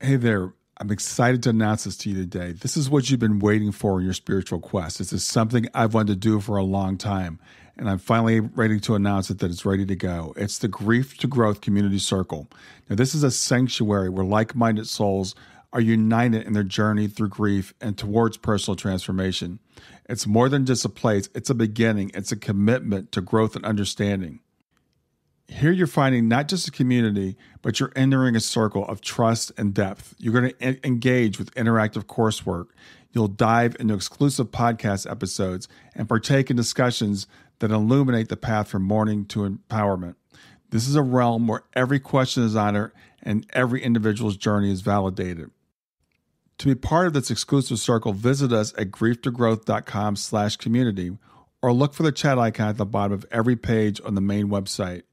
Hey there. I'm excited to announce this to you today. This is what you've been waiting for in your spiritual quest. This is something I've wanted to do for a long time, and I'm finally ready to announce it that it's ready to go. It's the Grief to Growth Community Circle. Now, this is a sanctuary where like-minded souls are united in their journey through grief and towards personal transformation. It's more than just a place. It's a beginning. It's a commitment to growth and understanding. Here you're finding not just a community, but you're entering a circle of trust and depth. You're going to engage with interactive coursework. You'll dive into exclusive podcast episodes and partake in discussions that illuminate the path from mourning to empowerment. This is a realm where every question is honored and every individual's journey is validated. To be part of this exclusive circle, visit us at grieftogrowth.com/community or look for the chat icon at the bottom of every page on the main website.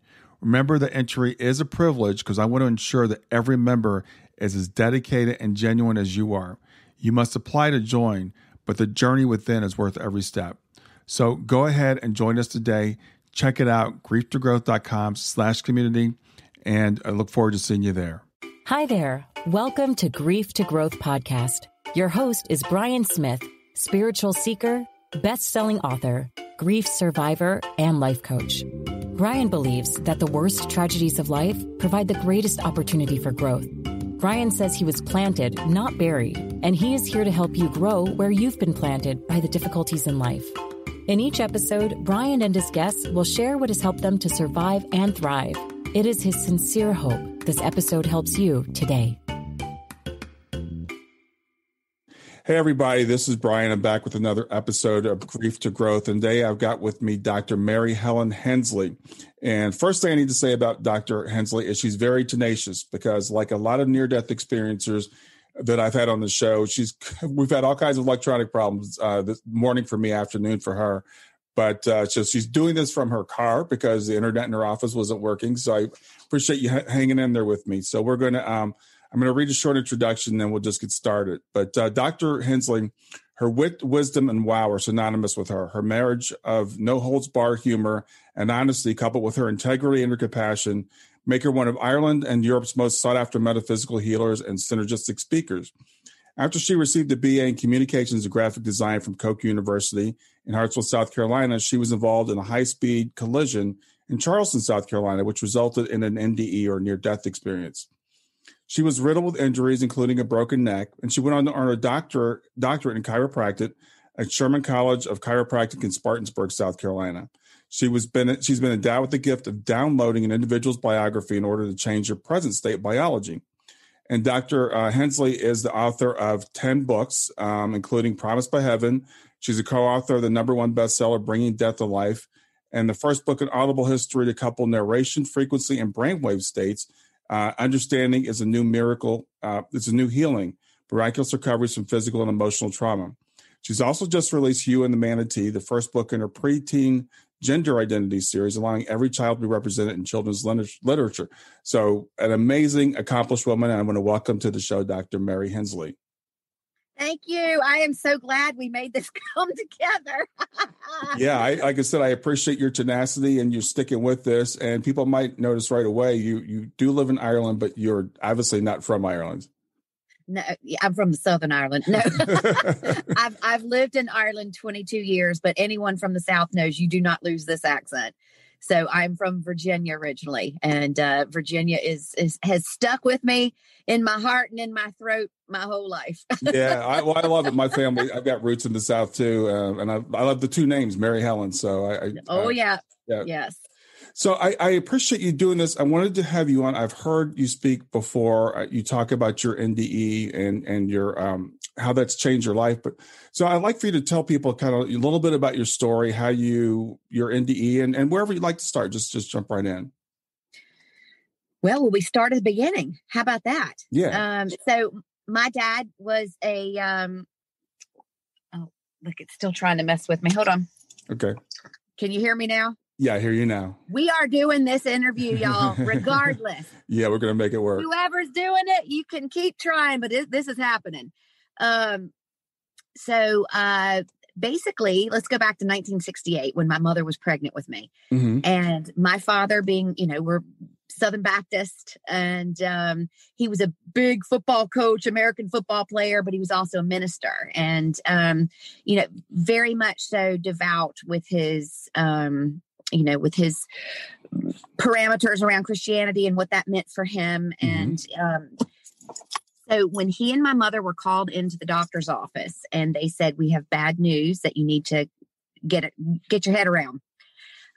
Remember, the entry is a privilege because I want to ensure that every member is as dedicated and genuine as you are. You must apply to join, but the journey within is worth every step. So go ahead and join us today. Check it out, grieftogrowth.com/community, and I look forward to seeing you there. Hi there. Welcome to Grief to Growth podcast. Your host is Brian Smith, spiritual seeker, best-selling author, grief survivor, and life coach. Brian believes that the worst tragedies of life provide the greatest opportunity for growth. Brian says he was planted, not buried, and he is here to help you grow where you've been planted by the difficulties in life. In each episode, Brian and his guests will share what has helped them to survive and thrive. It is his sincere hope this episode helps you today. Hey, everybody, this is Brian. I'm back with another episode of Grief to Growth. And today I've got with me Dr. Helen Hensley. And first thing I need to say about Dr. Hensley is she's very tenacious because, like a lot of near-death experiencers that I've had on the show, we've had all kinds of electronic problems this morning for me, afternoon for her. But so she's doing this from her car because the internet in her office wasn't working. So I appreciate you hanging in there with me. So we're going to I'm going to read a short introduction, and then we'll just get started. But Dr. Hensley, her wit, wisdom, and wow are synonymous with her. Her marriage of no-holds-barred humor and honesty, coupled with her integrity and her compassion, make her one of Ireland and Europe's most sought-after metaphysical healers and synergistic speakers. After she received a BA in Communications and Graphic Design from Koch University in Hartsville, South Carolina, she was involved in a high-speed collision in Charleston, South Carolina, which resulted in an NDE, or near-death experience. She was riddled with injuries, including a broken neck, and she went on to earn a doctorate in chiropractic at Sherman College of Chiropractic in Spartanburg, South Carolina. She's been endowed with the gift of downloading an individual's biography in order to change their present state biology. And Dr. Hensley is the author of 10 books, including Promised by Heaven. She's a co-author of the #1 bestseller, Bringing Death to Life, and the first book in audible history to couple narration, frequency, and brainwave states. Understanding is a new miracle. It's a new healing, miraculous recoveries from physical and emotional trauma. She's also just released You and the Manatee, the first book in her preteen gender identity series, allowing every child to be represented in children's literature. So an amazing, accomplished woman. And I want to welcome to the show, Dr. Mary Hensley. Thank you. I am so glad we made this come together. Yeah, like I said, I appreciate your tenacity and you're sticking with this. And people might notice right away, you do live in Ireland, but you're obviously not from Ireland. No, I'm from Southern Ireland. No, I've lived in Ireland 22 years, but anyone from the South knows you do not lose this accent. So I'm from Virginia originally, and Virginia has stuck with me in my heart and in my throat my whole life. Yeah, I love it. My family, I've got roots in the South too, and I love the two names, Mary Helen. So yeah. Yes. So I appreciate you doing this. I wanted to have you on. I've heard you speak before. You talk about your NDE and your how that's changed your life. But so I'd like for you to tell people kind of a little bit about your story, how your NDE, and wherever you'd like to start. Just jump right in. Well, we start at the beginning. How about that? Yeah. So my dad was a oh, look, it's still trying to mess with me. Hold on. Okay. Can you hear me now? Yeah, I hear you now. We are doing this interview, y'all, regardless. Yeah, we're going to make it work. Whoever's doing it, you can keep trying, but this is happening. So basically, let's go back to 1968 when my mother was pregnant with me. Mm-hmm. And my father being, we're Southern Baptist, and he was a big football coach, American football player, but he was also a minister, and very much so devout with his with his parameters around Christianity and what that meant for him. And so when he and my mother were called into the doctor's office, and they said, we have bad news that you need to get your head around.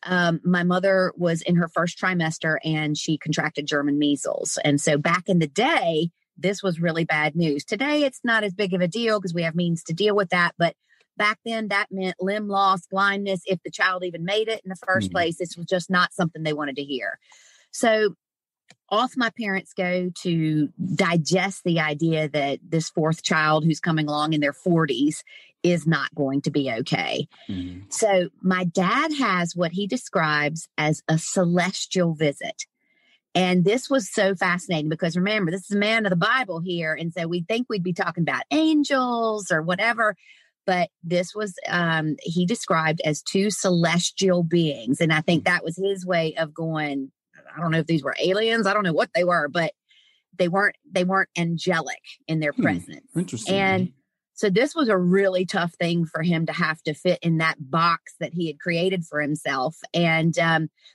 My mother was in her first trimester and she contracted German measles. And so back in the day, this was really bad news. Today, it's not as big of a deal because we have means to deal with that. But back then, that meant limb loss, blindness, if the child even made it in the first place. This was just not something they wanted to hear. So off my parents go to digest the idea that this fourth child who's coming along in their 40s is not going to be okay. So my dad has what he describes as a celestial visit. And this was so fascinating because remember, this is a man of the Bible here. And so we think we'd be talking about angels or whatever. But this was, he described as two celestial beings. And I think that was his way of going, I don't know if these were aliens. I don't know what they were, but they weren't angelic in their presence. Interesting. And so this was a really tough thing for him to have to fit in that box that he had created for himself. And,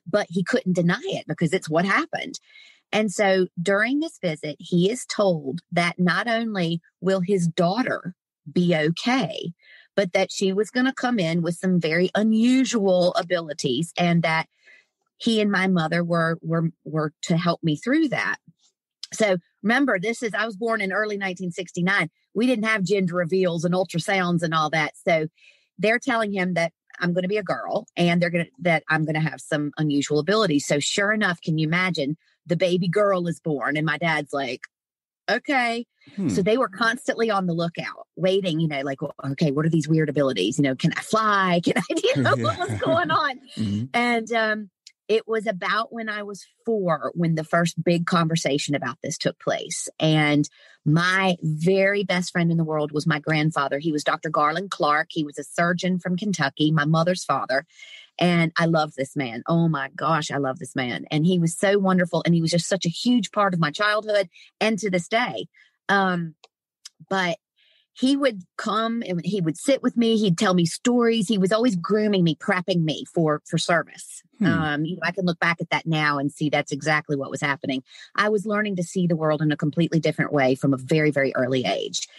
but he couldn't deny it because it's what happened. And so during this visit, he is told that not only will his daughter be okay, but that she was going to come in with some very unusual abilities, and that he and my mother were to help me through that. So remember, I was born in early 1969. We didn't have gender reveals and ultrasounds and all that. So they're telling him that I'm going to be a girl and that I'm going to have some unusual abilities. So sure enough, can you imagine, the baby girl is born and my dad's like, okay. So they were constantly on the lookout, waiting, like, well, okay, what are these weird abilities? Can I fly? Can I, what was going on? And, it was about when I was 4 when the first big conversation about this took place. And my very best friend in the world was my grandfather. He was Dr. Garland Clark. He was a surgeon from Kentucky, my mother's father. And I love this man. Oh my gosh, I love this man. And he was so wonderful. And he was just such a huge part of my childhood and to this day. But he would come and he would sit with me. He'd tell me stories. He was always grooming me, prepping me for service. I can look back at that now and see that's exactly what was happening. I was learning to see the world in a completely different way from a very, very early age.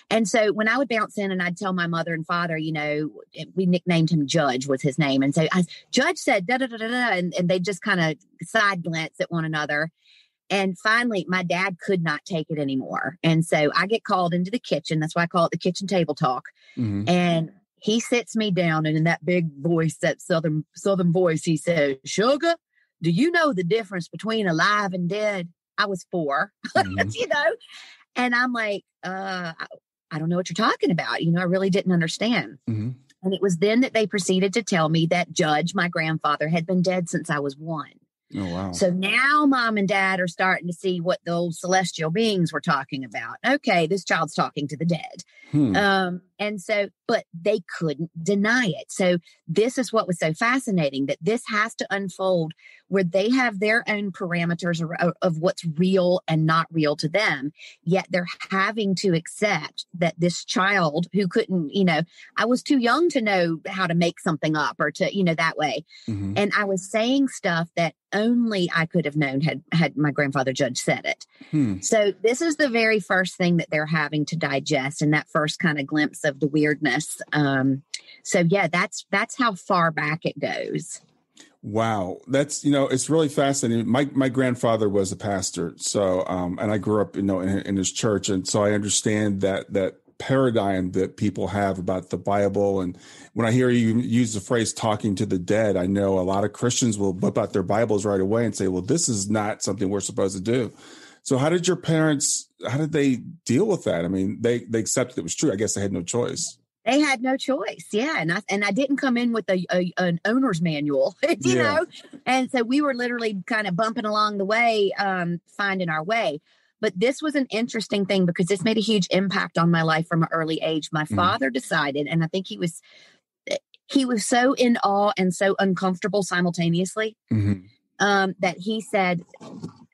And so when I would bounce in and I'd tell my mother and father, we nicknamed him Judge was his name. And so Judge said, da, da, da, da, da, and they just kind of side glance at one another. And finally, my dad could not take it anymore. And so I get called into the kitchen. That's why I call it the kitchen table talk. And he sits me down, and in that big voice, that southern voice, he says, "Sugar, do you know the difference between alive and dead?" I was 4, and I'm like, I don't know what you're talking about. I really didn't understand. And it was then that they proceeded to tell me that Judge, my grandfather, had been dead since I was 1. Oh, wow. So now mom and dad are starting to see what those celestial beings were talking about. Okay, this child's talking to the dead. And so, but they couldn't deny it. So this is what was so fascinating, that this has to unfold where they have their own parameters of what's real and not real to them. Yet they're having to accept that this child who couldn't, I was too young to know how to make something up or to, that way. And I was saying stuff that only I could have known had my grandfather Judge said it. So this is the very first thing that they're having to digest, and that first kind of glimpse of the weirdness. So yeah, that's how far back it goes. Wow. That's, it's really fascinating. My grandfather was a pastor. So, and I grew up, in his church. And so I understand that paradigm that people have about the Bible. And when I hear you use the phrase talking to the dead, I know a lot of Christians will whip out their Bibles right away and say, well, this is not something we're supposed to do. So how did your parents, how did they deal with that? I mean, they accepted it was true. I guess they had no choice. They had no choice. Yeah. And I didn't come in with an owner's manual, you know? And so we were literally kind of bumping along the way, finding our way. But this was an interesting thing because this made a huge impact on my life from an early age. My father decided, and I think he was so in awe and so uncomfortable simultaneously. that he said,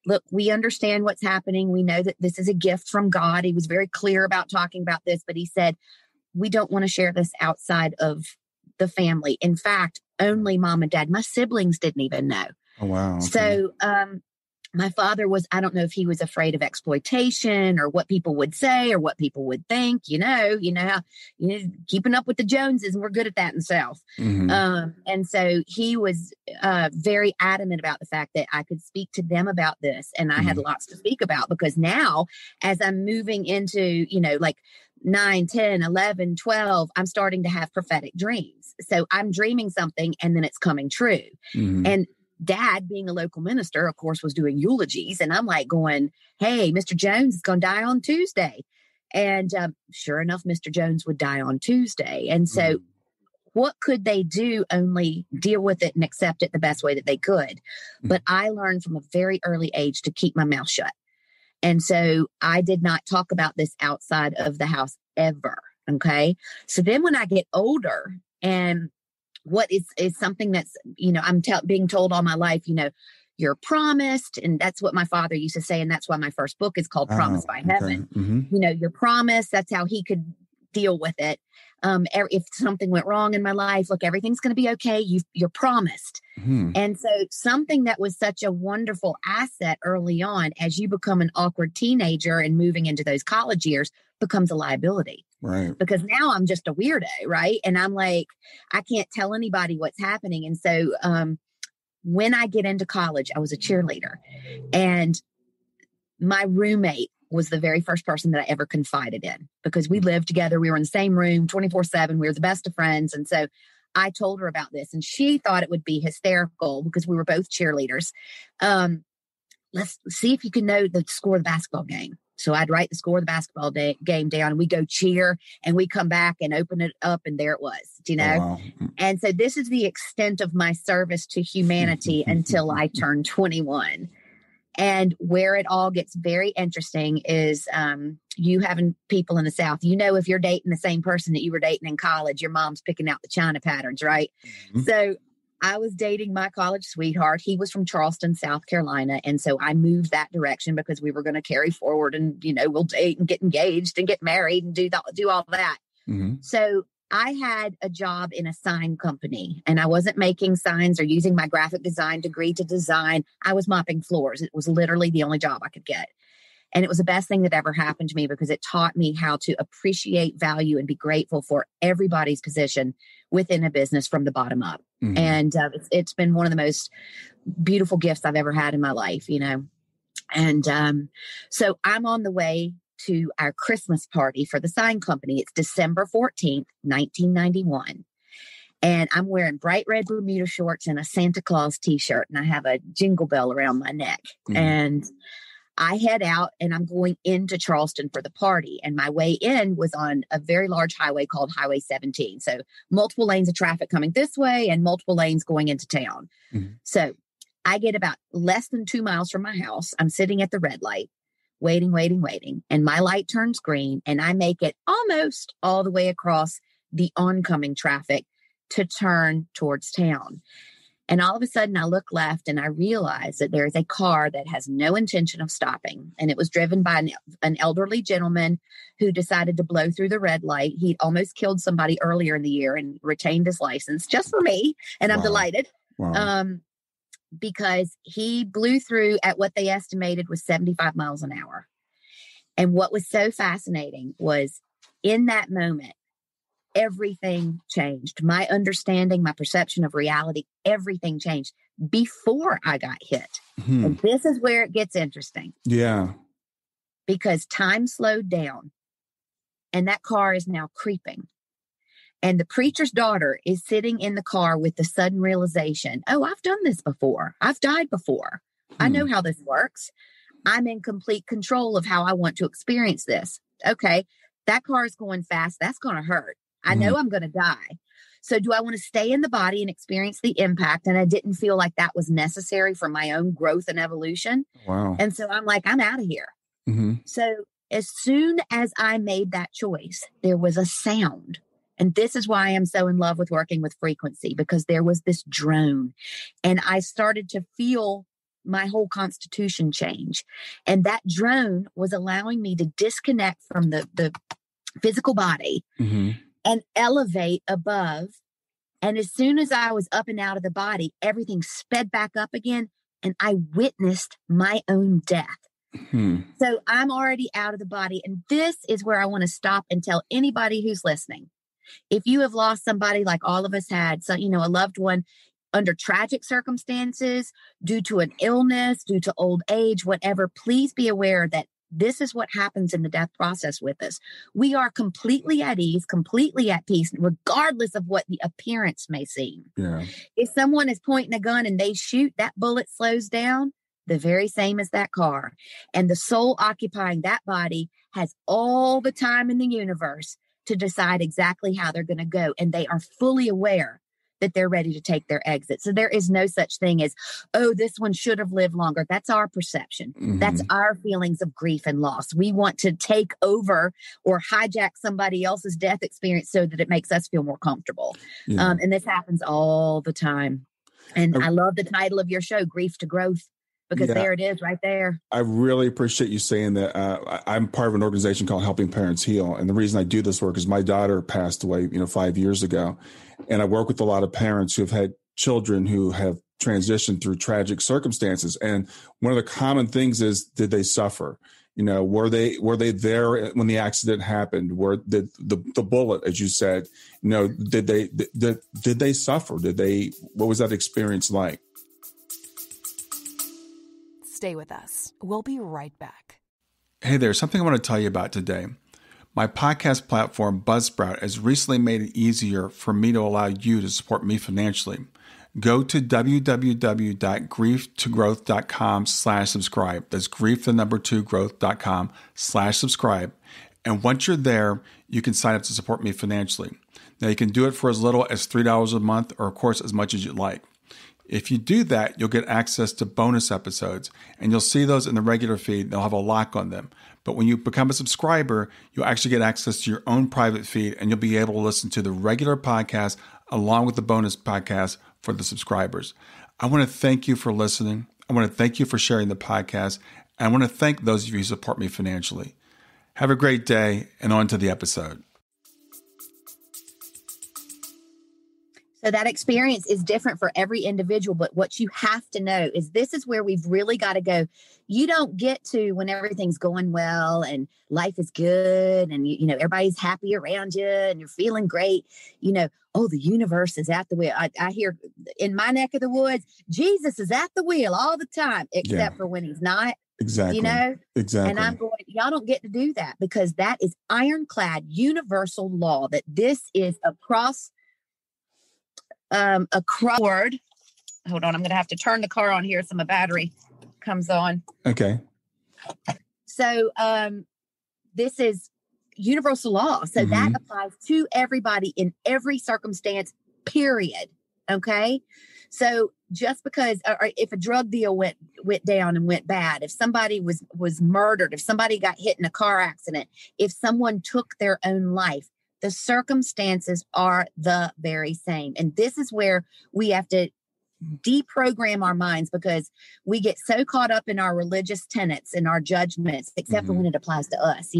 look, we understand what's happening. We know that this is a gift from God. He was very clear about talking about this, but he said, we don't want to share this outside of the family. In fact, only mom and dad, my siblings didn't even know. Oh, wow. Okay. So, my father was, I don't know if he was afraid of exploitation or what people would say or what people would think, keeping up with the Joneses, and we're good at that in the South. Mm-hmm. And so he was very adamant about the fact that I could speak to them about this. And I had lots to speak about, because now as I'm moving into, like 9, 10, 11, 12, I'm starting to have prophetic dreams. So I'm dreaming something and then it's coming true. Mm-hmm. And Dad, being a local minister, of course, was doing eulogies. And I'm like going, hey, Mr. Jones is going to die on Tuesday. And sure enough, Mr. Jones would die on Tuesday. And so what could they do? Only deal with it and accept it the best way that they could. But I learned from a very early age to keep my mouth shut. And so I did not talk about this outside of the house ever. Okay. So then when I get older, and what is something that's, I'm being told all my life, you're promised. And that's what my father used to say. And that's why my first book is called Promised by Heaven. Mm-hmm. You're promised. That's how he could deal with it. If something went wrong in my life, look, everything's going to be okay. You're promised. Mm-hmm. And so something that was such a wonderful asset early on, as you become an awkward teenager and moving into those college years, becomes a liability. Right. Because now I'm just a weirdo, right? And I'm like, I can't tell anybody what's happening. And so when I get into college, I was a cheerleader. And my roommate was the very first person that I ever confided in, because we lived together. We were in the same room 24/7. We were the best of friends. And so I told her about this, and she thought it would be hysterical because we were both cheerleaders. Let's see if you can know the score of the basketball game. So I'd write the score of the basketball game down, and we go cheer, and we come back and open it up, and there it was, Oh, wow. And so this is the extent of my service to humanity until I turned 21. And where it all gets very interesting is you having people in the South, if you're dating the same person that you were dating in college, your mom's picking out the China patterns, right? Mm-hmm. So I was dating my college sweetheart. He was from Charleston, South Carolina. And so I moved that direction because we were going to carry forward and, we'll date and get engaged and get married and do all that. Mm-hmm. So I had a job in a sign company, and I wasn't making signs or using my graphic design degree to design. I was mopping floors. It was literally the only job I could get. And it was the best thing that ever happened to me, because it taught me how to appreciate, value, and be grateful for everybody's position within a business from the bottom up. Mm-hmm. And it's been one of the most beautiful gifts I've ever had in my life, And so I'm on the way to our Christmas party for the sign company. It's December 14th, 1991. And I'm wearing bright red Bermuda shorts and a Santa Claus t-shirt. And I have a jingle bell around my neck. Mm-hmm. And I head out, and I'm going into Charleston for the party. And my way in was on a very large highway called Highway 17. So multiple lanes of traffic coming this way and multiple lanes going into town. Mm-hmm. So I get about less than 2 miles from my house. I'm sitting at the red light, waiting. And my light turns green, and I make it almost all the way across the oncoming traffic to turn towards town. And all of a sudden I look left, and I realize that there is a car that has no intention of stopping. And it was driven by an elderly gentleman who decided to blow through the red light. He'd almost killed somebody earlier in the year and retained his license just for me. And I'm delighted. Wow. Because he blew through at what they estimated was 75 miles an hour. And what was so fascinating was, in that moment, everything changed. My understanding, my perception of reality, everything changed before I got hit. Mm-hmm. And this is where it gets interesting. Yeah. Because time slowed down, and that car is now creeping. And the preacher's daughter is sitting in the car with the sudden realization, oh, I've done this before. I've died before. I know how this works. I'm in complete control of how I want to experience this. Okay, that car is going fast. That's going to hurt. I know I'm going to die. So do I want to stay in the body and experience the impact? And I didn't feel like that was necessary for my own growth and evolution. Wow. And so I'm like, I'm out of here. Mm-hmm. So as soon as I made that choice, there was a sound And this is why I'm so in love with working with frequency, because there was this drone and I started to feel my whole constitution change. And that drone was allowing me to disconnect from the physical body and elevate above. And as soon as I was up and out of the body, everything sped back up again. And I witnessed my own death. So I'm already out of the body. And this is where I want to stop and tell anybody who's listening. If you have lost somebody like all of us had, so, you know, a loved one under tragic circumstances, due to an illness, due to old age, whatever, please be aware that this is what happens in the death process with us. We are completely at ease, completely at peace, regardless of what the appearance may seem. Yeah. If someone is pointing a gun and they shoot, that bullet slows down the very same as that car. And the soul occupying that body has all the time in the universe to decide exactly how they're going to go. And they are fully aware that they're ready to take their exit. So there is no such thing as, oh, this one should have lived longer. That's our perception. That's our feelings of grief and loss. We want to take over or hijack somebody else's death experience so that it makes us feel more comfortable. Yeah. And this happens all the time. And I love the title of your show, Grief to Growth, because there it is right there. I really appreciate you saying that. I'm part of an organization called Helping Parents Heal. And the reason I do this work is my daughter passed away, 5 years ago. And I work with a lot of parents who have had children who have transitioned through tragic circumstances. And one of the common things is, did they suffer? Were they there when the accident happened? Did the bullet, as you said, did they suffer? What was that experience like? Stay with us. We'll be right back. Hey there, something I want to tell you about today. My podcast platform, Buzzsprout, has recently made it easier for me to allow you to support me financially. Go to www.grieftogrowth.com/subscribe. That's grief2growth.com/subscribe. And once you're there, you can sign up to support me financially. Now, you can do it for as little as $3 a month, or of course, as much as you'd like. If you do that, you'll get access to bonus episodes, and you'll see those in the regular feed. They'll have a lock on them. But when you become a subscriber, you'll actually get access to your own private feed, and you'll be able to listen to the regular podcast along with the bonus podcast for the subscribers. I want to thank you for listening. I want to thank you for sharing the podcast. And I want to thank those of you who support me financially. Have a great day, and on to the episode. So that experience is different for every individual, but what you have to know is this is where we've really got to go. You don't get to when everything's going well and life is good and everybody's happy around you and you're feeling great. Oh, the universe is at the wheel. I hear in my neck of the woods, Jesus is at the wheel all the time, except for when he's not. Exactly. Exactly. And I'm going, y'all don't get to do that, because that is ironclad universal law that this is across board. Hold on, I'm going to have to turn the car on here so my battery comes on. Okay. So this is universal law. So that applies to everybody in every circumstance, period. Okay. So just because, or if a drug deal went down and went bad, if somebody was murdered, if somebody got hit in a car accident, if someone took their own life, the circumstances are the very same. And this is where we have to deprogram our minds, because we get so caught up in our religious tenets and our judgments, except for when it applies to us.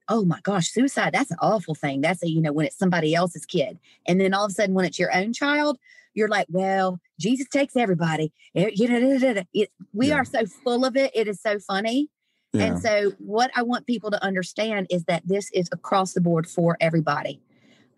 Oh my gosh, suicide, that's an awful thing. That's when it's somebody else's kid. And then all of a sudden when it's your own child, you're like, well, Jesus takes everybody. We are so full of it. It is so funny. Yeah. And so what I want people to understand is that this is across the board for everybody.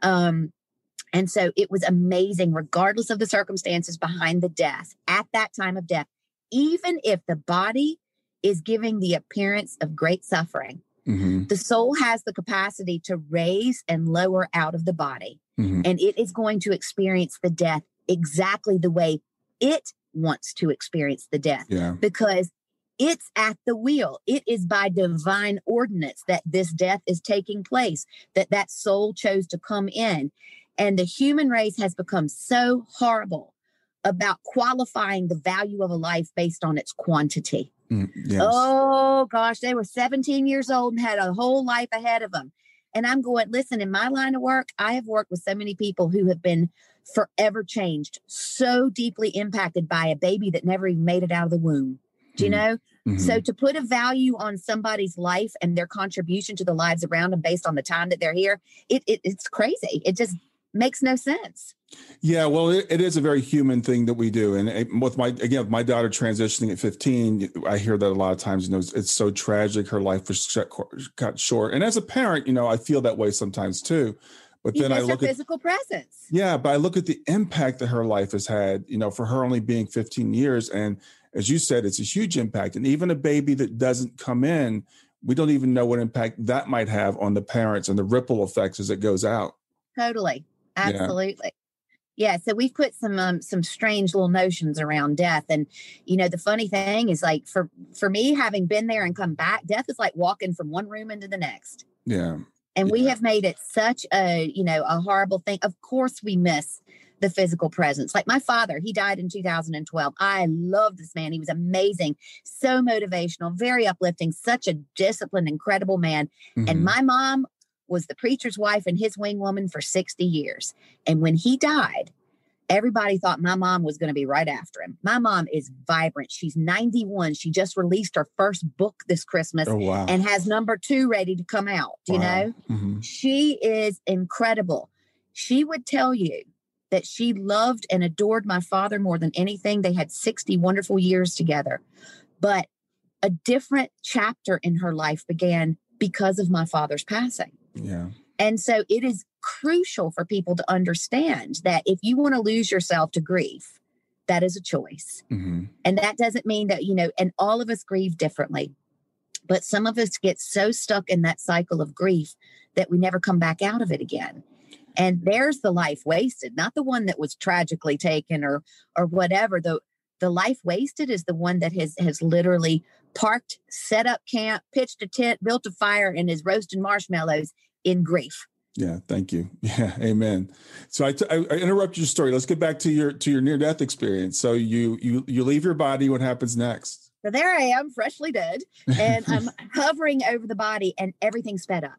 And so it was amazing, regardless of the circumstances behind the death, at that time of death, even if the body is giving the appearance of great suffering, the soul has the capacity to raise and lower out of the body. And it is going to experience the death exactly the way it wants to experience the death, because it's at the wheel. It is by divine ordinance that this death is taking place, that soul chose to come in. And the human race has become so horrible about qualifying the value of a life based on its quantity. Yes. Oh, gosh, they were 17 years old and had a whole life ahead of them. And I'm going, listen, in my line of work, I have worked with so many people who have been forever changed, so deeply impacted by a baby that never even made it out of the womb. Do you know? Mm-hmm. So to put a value on somebody's life and their contribution to the lives around them based on the time that they're here, it's crazy. It just makes no sense. Yeah, well, it is a very human thing that we do. And with my daughter transitioning at 15, I hear that a lot of times, it's so tragic. Her life was cut short. And as a parent, I feel that way sometimes too. But then I look at physical presence. Yeah, but I look at the impact that her life has had, for her only being 15 years. And as you said, it's a huge impact. And even a baby that doesn't come in, we don't even know what impact that might have on the parents and the ripple effects as it goes out. Totally. Absolutely. Yeah. So we've put some strange little notions around death. And, the funny thing is, like, for me, having been there and come back, death is like walking from one room into the next. Yeah. And we have made it such a horrible thing. Of course, we miss the physical presence. Like my father, he died in 2012. I love this man. He was amazing, so motivational, very uplifting, such a disciplined, incredible man. Mm-hmm. And my mom was the preacher's wife and his wing woman for 60 years. And when he died, everybody thought my mom was going to be right after him. My mom is vibrant. She's 91. She just released her first book this Christmas and has number 2 ready to come out. Do you know? Mm-hmm. She is incredible. She would tell you that she loved and adored my father more than anything. They had 60 wonderful years together. But a different chapter in her life began because of my father's passing. Yeah. And so it is crucial for people to understand that if you want to lose yourself to grief, that is a choice. Mm-hmm. And that doesn't mean that, and all of us grieve differently, but some of us get so stuck in that cycle of grief that we never come back out of it again. And there's the life wasted, not the one that was tragically taken or whatever. The life wasted is the one that has literally parked, set up camp, pitched a tent, built a fire, and is roasting marshmallows in grief. Yeah, thank you. Yeah, amen. So I interrupted your story. Let's get back to your near-death experience. So you leave your body. What happens next? So there I am, freshly dead, and I'm hovering over the body, and everything sped up.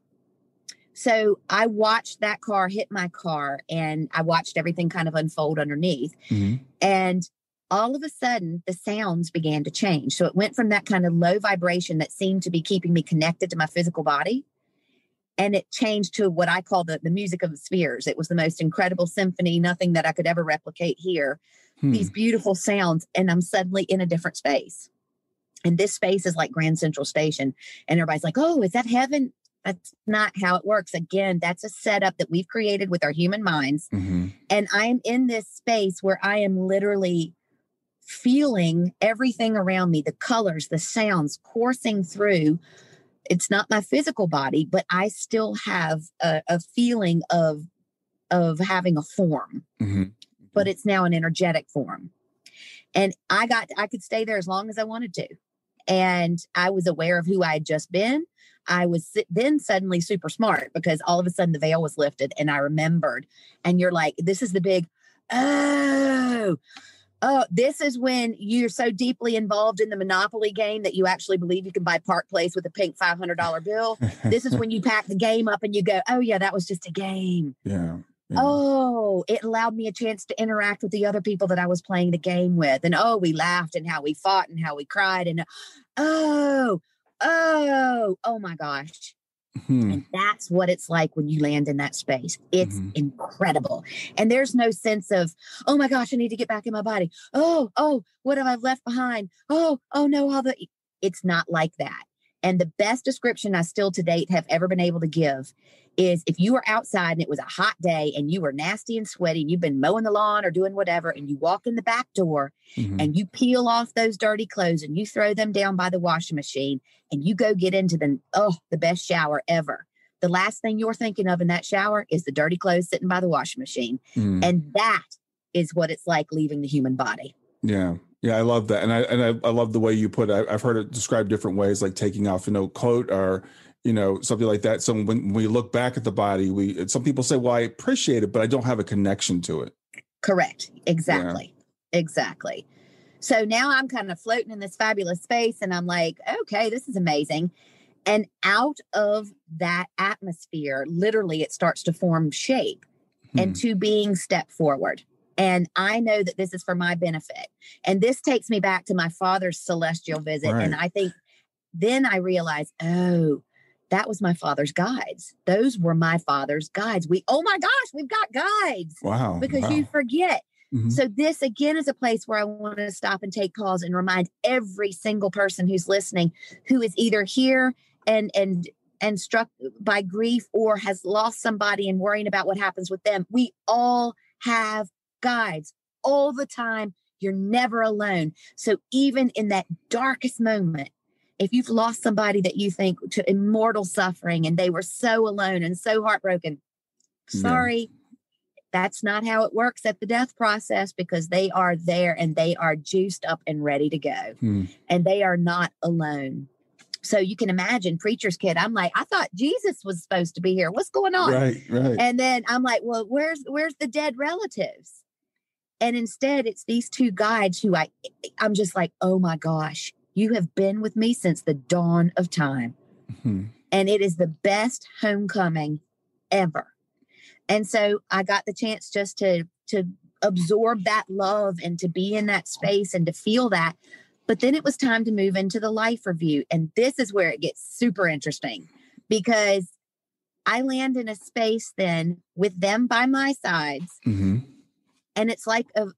So I watched that car hit my car, and I watched everything kind of unfold underneath. Mm-hmm. And all of a sudden, the sounds began to change. So it went from that kind of low vibration that seemed to be keeping me connected to my physical body, and it changed to what I call the music of the spheres. It was the most incredible symphony, nothing that I could ever replicate here. These beautiful sounds, and I'm suddenly in a different space. And this space is like Grand Central Station. And everybody's like, oh, is that heaven? That's not how it works. Again, that's a setup that we've created with our human minds. Mm-hmm. And I am in this space where I am literally feeling everything around me, the colors, the sounds coursing through. It's not my physical body, but I still have a feeling of having a form, mm-hmm. but it's now an energetic form. And I could stay there as long as I wanted to. And I was aware of who I had just been. I was then suddenly super smart because all of a sudden the veil was lifted and I remembered. And you're like, this is the big, oh, this is when you're so deeply involved in the Monopoly game that you actually believe you can buy Park Place with a pink $500 bill. This is when you pack the game up and you go, oh yeah, that was just a game. Yeah. Oh, it allowed me a chance to interact with the other people that I was playing the game with. And we laughed and how we fought and how we cried. And oh my gosh. Mm-hmm. And that's what it's like when you land in that space. It's incredible. And there's no sense of, oh my gosh, I need to get back in my body. Oh, what have I left behind? Oh no, it's not like that. And the best description I still to date have ever been able to give is if you were outside and it was a hot day and you were nasty and sweaty and you've been mowing the lawn or doing whatever, and you walk in the back door and you peel off those dirty clothes and you throw them down by the washing machine and you go get into the best shower ever. The last thing you're thinking of in that shower is the dirty clothes sitting by the washing machine. And that is what it's like leaving the human body. Yeah. Yeah, I love that. And I love the way you put it. I've heard it described different ways, like taking off, coat or, something like that. So when we look back at the body, some people say, well, I appreciate it, but I don't have a connection to it. Correct. Exactly. Yeah. Exactly. So now I'm kind of floating in this fabulous space and I'm like, okay, this is amazing. And out of that atmosphere, literally, it starts to form shape and two beings step forward. And I know that this is for my benefit. And this takes me back to my father's celestial visit. Right. And I think then I realized, oh, that was my father's guides. Those were my father's guides. Oh my gosh, we've got guides. Wow. Because you forget. Mm-hmm. So this again is a place where I want to stop and take calls and remind every single person who's listening, who is either here and struck by grief or has lost somebody and worrying about what happens with them. We all have guides all the time. You're never alone. So even in that darkest moment, if you've lost somebody that you think to immortal suffering and they were so alone and so heartbroken, sorry, that's not how it works at the death process, because they are there and they are juiced up and ready to go. And they are not alone. So you can imagine, preacher's kid, I'm like, I thought Jesus was supposed to be here. What's going on? Right. And then I'm like, well, where's the dead relatives? And instead, it's these two guides who I'm just like, oh my gosh, you have been with me since the dawn of time. And it is the best homecoming ever. And so I got the chance just to absorb that love and to be in that space and to feel that. But then it was time to move into the life review. And this is where it gets super interesting, because I land in a space then with them by my sides. And it's like a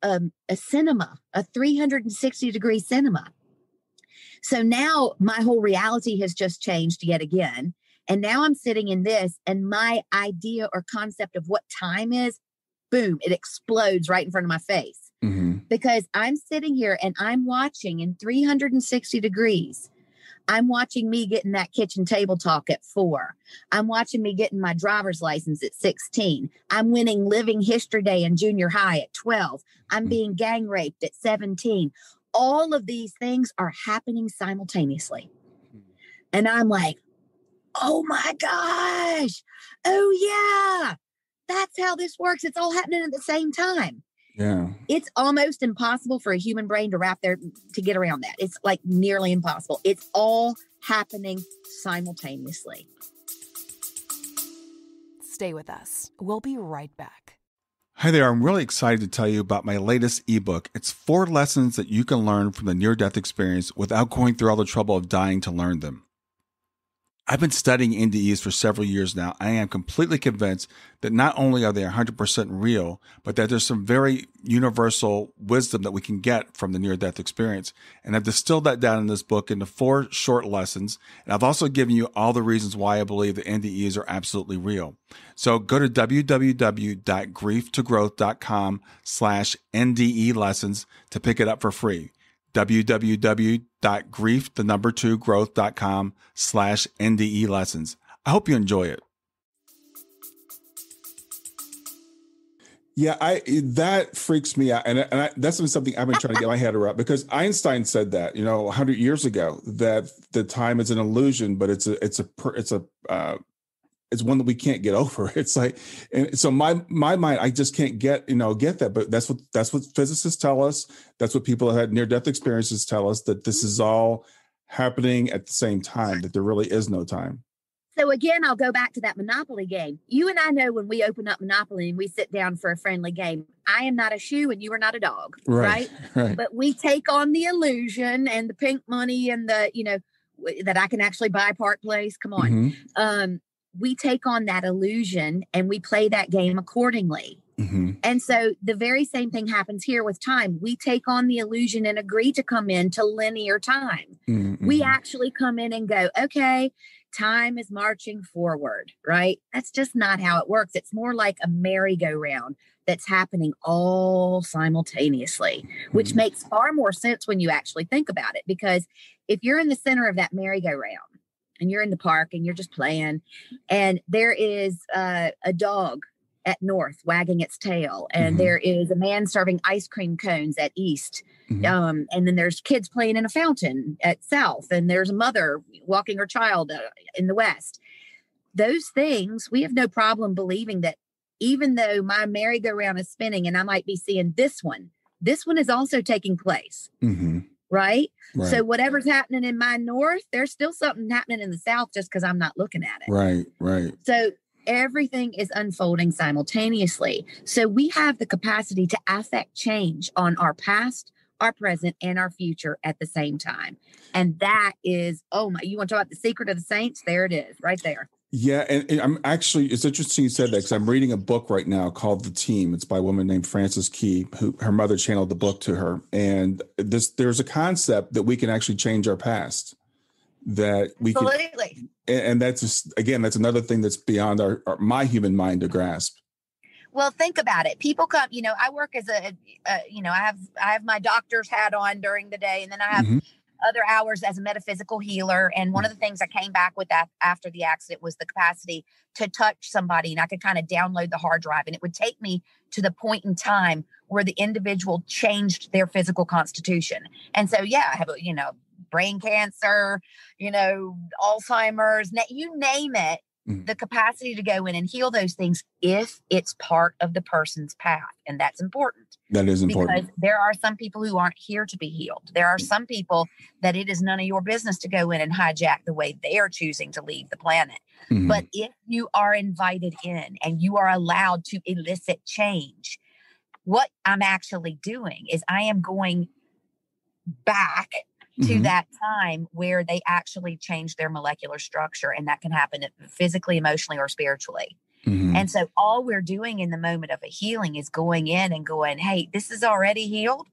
cinema, a 360-degree cinema. So now my whole reality has just changed yet again. And now I'm sitting in this, and my idea or concept of what time is, boom, it explodes right in front of my face. Because I'm sitting here and I'm watching in 360 degrees. I'm watching me getting that kitchen table talk at 4. I'm watching me getting my driver's license at 16. I'm winning Living History Day in junior high at 12. I'm being gang raped at 17. All of these things are happening simultaneously. And I'm like, oh my gosh. Oh yeah. That's how this works. It's all happening at the same time. Yeah. It's almost impossible for a human brain to get around that. It's like nearly impossible. It's all happening simultaneously. Stay with us. We'll be right back. Hi there. I'm really excited to tell you about my latest ebook. It's 4 lessons that you can learn from the near-death experience without going through all the trouble of dying to learn them. I've been studying NDEs for several years now. I am completely convinced that not only are they 100% real, but that there's some very universal wisdom that we can get from the near-death experience. And I've distilled that down in this book into 4 short lessons. And I've also given you all the reasons why I believe that NDEs are absolutely real. So go to www.grieftogrowth.com/NDE lessons to pick it up for free. www.griefthe2growth.com/NDE lessons. I hope you enjoy it. Yeah, that freaks me out. And that's been something I've been trying to get my head around, because Einstein said that, 100 years ago, that the time is an illusion, but it's one that we can't get over. It's like, and so my mind, I just can't get that. But that's what physicists tell us. That's what people that had near-death experiences tell us, that this is all happening at the same time, that there really is no time. So again, I'll go back to that Monopoly game. You and I know when we open up Monopoly and we sit down for a friendly game, I am not a shoe and you are not a dog, right? But we take on the illusion and the pink money and the, that I can actually buy Park Place. Come on. We take on that illusion and we play that game accordingly. And so the very same thing happens here with time. We take on the illusion and agree to come into linear time. We actually come in and go, okay, time is marching forward, right? That's just not how it works. It's more like a merry-go-round that's happening all simultaneously, which makes far more sense when you actually think about it. Because if you're in the center of that merry-go-round, and you're in the park and you're just playing, and there is a dog at north wagging its tail, and there is a man serving ice cream cones at east. And then there's kids playing in a fountain at south, and there's a mother walking her child in the west. Those things, we have no problem believing that even though my merry-go-round is spinning and I might be seeing this one is also taking place. right? Right. So whatever's happening in my north, there's still something happening in the south just because I'm not looking at it. Right. Right. So everything is unfolding simultaneously. So we have the capacity to affect change on our past, our present, and our future at the same time. And that is, oh my, you want to talk about the secret of the saints? There it is, right there. Yeah. And I'm actually, it's interesting you said that, because I'm reading a book right now called The Team. It's by a woman named Frances Key, who her mother channeled the book to her. And there's a concept that we can actually change our past, that we can. Absolutely. And that's just, again, that's another thing that's beyond my human mind to grasp. Well, think about it. People come, I work as I have my doctor's hat on during the day, and then I have other hours as a metaphysical healer. And one of the things I came back with after the accident was the capacity to touch somebody, and I could kind of download the hard drive, and it would take me to the point in time where the individual changed their physical constitution. And so, yeah, I have brain cancer, Alzheimer's, you name it. The capacity to go in and heal those things if it's part of the person's path. And that's important. That is important. Because there are some people who aren't here to be healed. There are some people that it is none of your business to go in and hijack the way they are choosing to leave the planet. But if you are invited in and you are allowed to elicit change, what I'm actually doing is I am going back to that time where they actually change their molecular structure. And that can happen physically, emotionally, or spiritually. And so all we're doing in the moment of a healing is going in and going, hey, this is already healed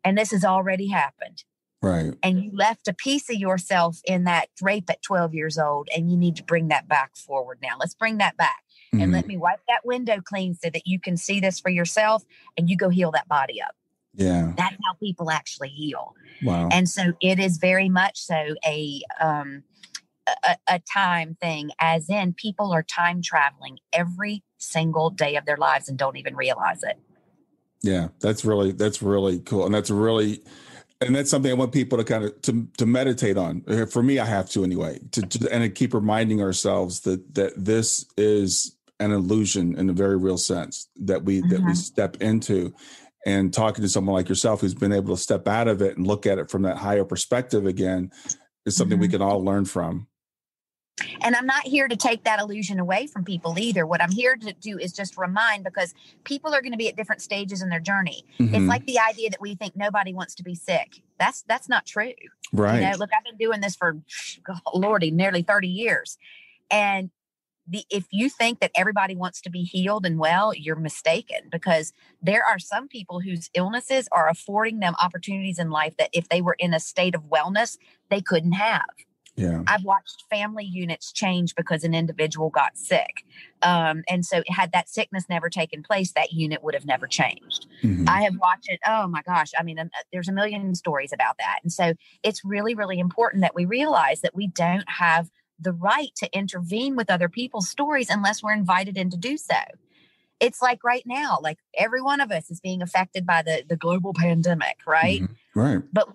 and this has already happened. Right. And you left a piece of yourself in that drape at 12 years old, and you need to bring that back forward now. Let's bring that back and let me wipe that window clean so that you can see this for yourself, and you go heal that body up. Yeah. That's how people actually heal. Wow. And so it is very much so a time thing, as in people are time traveling every single day of their lives and don't even realize it. Yeah, that's really cool. And that's something I want people to kind of to meditate on. For me, I have to anyway, to keep reminding ourselves that this is an illusion in a very real sense that we step into. And talking to someone like yourself who's been able to step out of it and look at it from that higher perspective again is something we can all learn from. And I'm not here to take that illusion away from people either. What I'm here to do is just remind, because people are going to be at different stages in their journey. It's like the idea that we think nobody wants to be sick. That's not true. Right. Look, I've been doing this for, Lordy, nearly 30 years. And if you think that everybody wants to be healed and well, you're mistaken, because there are some people whose illnesses are affording them opportunities in life that if they were in a state of wellness, they couldn't have. Yeah. I've watched family units change because an individual got sick. And so had that sickness never taken place, that unit would have never changed. I have watched it. Oh my gosh. I mean, there's a million stories about that. And so it's really, really important that we realize that we don't have the right to intervene with other people's stories unless we're invited in to do so. It's like right now, like every one of us is being affected by the global pandemic, right? Right. But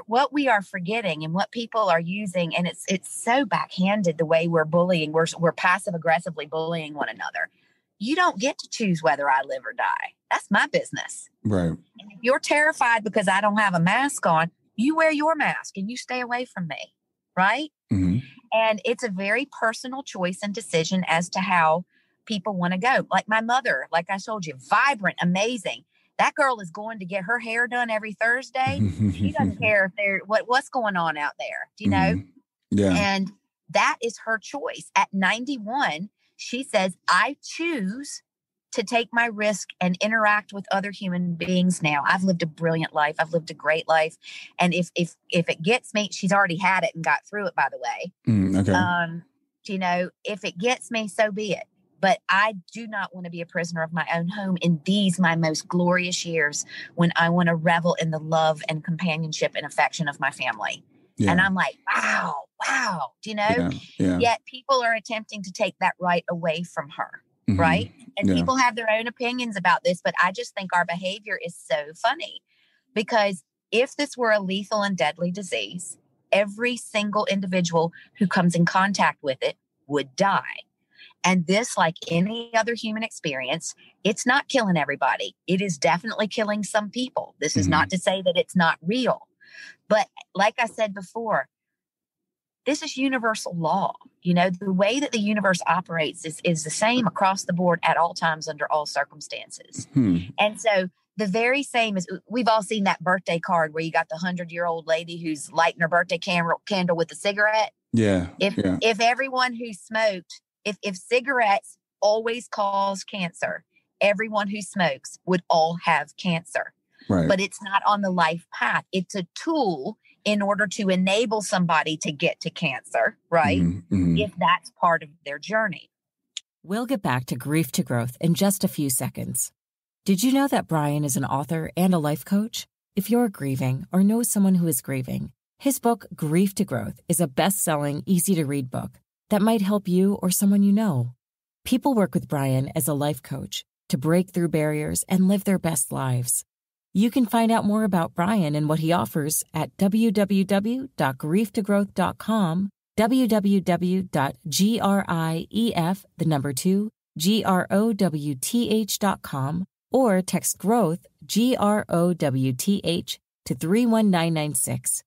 what we are forgetting and what people are using, and it's so backhanded the way we're bullying, we're passive aggressively bullying one another. You don't get to choose whether I live or die. That's my business. Right. And if you're terrified because I don't have a mask on, you wear your mask and you stay away from me, right? And it's a very personal choice and decision as to how people want to go. Like my mother, like I told you, vibrant, amazing. That girl is going to get her hair done every Thursday. She doesn't care if what's going on out there, do you know? Yeah. And that is her choice. At 91, she says, I choose to take my risk and interact with other human beings now. I've lived a brilliant life. I've lived a great life. And if it gets me, she's already had it and got through it, by the way. Okay. If it gets me, so be it. But I do not want to be a prisoner of my own home in these, my most glorious years, when I want to revel in the love and companionship and affection of my family. Yeah. And I'm like, wow. Do you know? Yeah. Yet people are attempting to take that right away from her. Right. And people have their own opinions about this, but I just think our behavior is so funny, because if this were a lethal and deadly disease, every single individual who comes in contact with it would die. And this, like any other human experience, it's not killing everybody. It is definitely killing some people. This is not to say that it's not real, But like I said before, this is universal law. The way that the universe operates is the same across the board at all times under all circumstances. And so the very same as we've all seen that birthday card where you got the 100-year-old lady who's lighting her birthday candle with a cigarette. Yeah. If everyone who smoked, if cigarettes always cause cancer, everyone who smokes would all have cancer. Right. But it's not on the life path. It's a tool in order to enable somebody to get to cancer, right? If that's part of their journey. We'll get back to Grief to Growth in just a few seconds. Did you know that Brian is an author and a life coach? If you're grieving or know someone who is grieving, his book, Grief to Growth, is a best-selling, easy-to-read book that might help you or someone you know. People work with Brian as a life coach to break through barriers and live their best lives. You can find out more about Brian and what he offers at www.grieftogrowth.com, www.growth.com, or text growth, GROWTH, to 31996.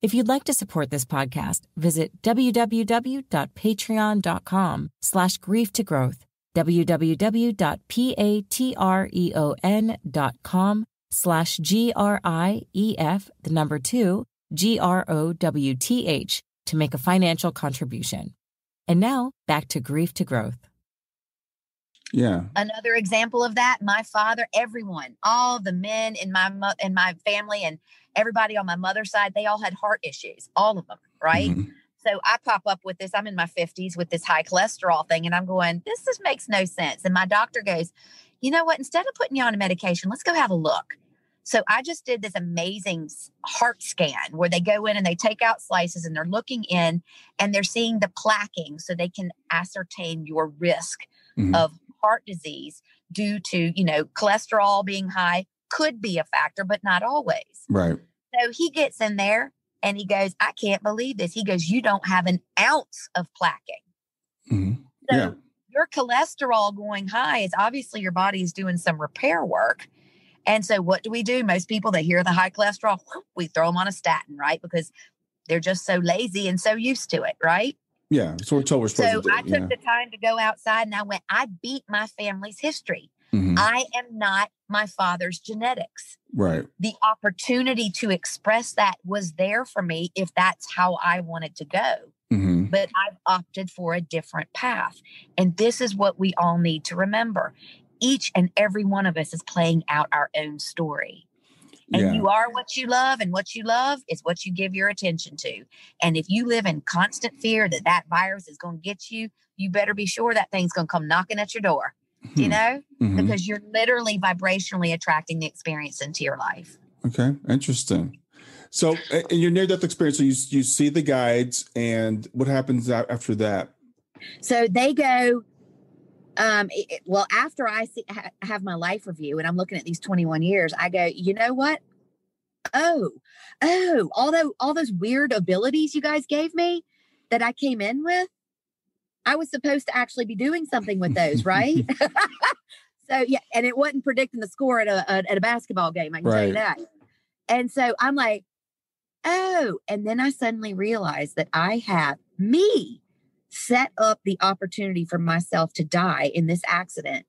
If you'd like to support this podcast, visit www.patreon.com/grieftogrowth, www.patreon.com/GRIEF, to make a financial contribution. And now, back to Grief to Growth. Yeah. Another example of that, my father, everyone, all the men in my family and everybody on my mother's side, they all had heart issues, all of them, right? So I pop up with this, I'm in my 50s with this high cholesterol thing, and I'm going, this just makes no sense. And my doctor goes, you know what, instead of putting you on a medication, let's go have a look. So I just did this amazing heart scan where they go in and they take out slices and they're looking in and they're seeing the plaquing so they can ascertain your risk of heart disease due to, cholesterol being high could be a factor, but not always. Right. So he gets in there and he goes, I can't believe this. He goes, you don't have an ounce of plaquing. So your cholesterol going high is obviously your body is doing some repair work. And so what do? Most people that hear the high cholesterol, we throw them on a statin, right? Because they're just so lazy and so used to it, right? Yeah. So we're told we're supposed to do. So I took the time to go outside and I beat my family's history. I am not my father's genetics. Right. The opportunity to express that was there for me if that's how I wanted to go. But I've opted for a different path. And this is what we all need to remember. Each and every one of us is playing out our own story. And you are what you love, and what you love is what you give your attention to. And if you live in constant fear that that virus is going to get you, you better be sure that thing's going to come knocking at your door, because you're literally vibrationally attracting the experience into your life. Okay. Interesting. So in your near-death experience, so you see the guides, and what happens after that? So they go, after I have my life review and I'm looking at these 21 years, I go, you know what? Oh, all those weird abilities you guys gave me that I came in with, I was supposed to actually be doing something with those, right? So yeah, and it wasn't predicting the score at a basketball game, I can tell you that. And so I'm like, oh, and then I suddenly realized that I have set up the opportunity for myself to die in this accident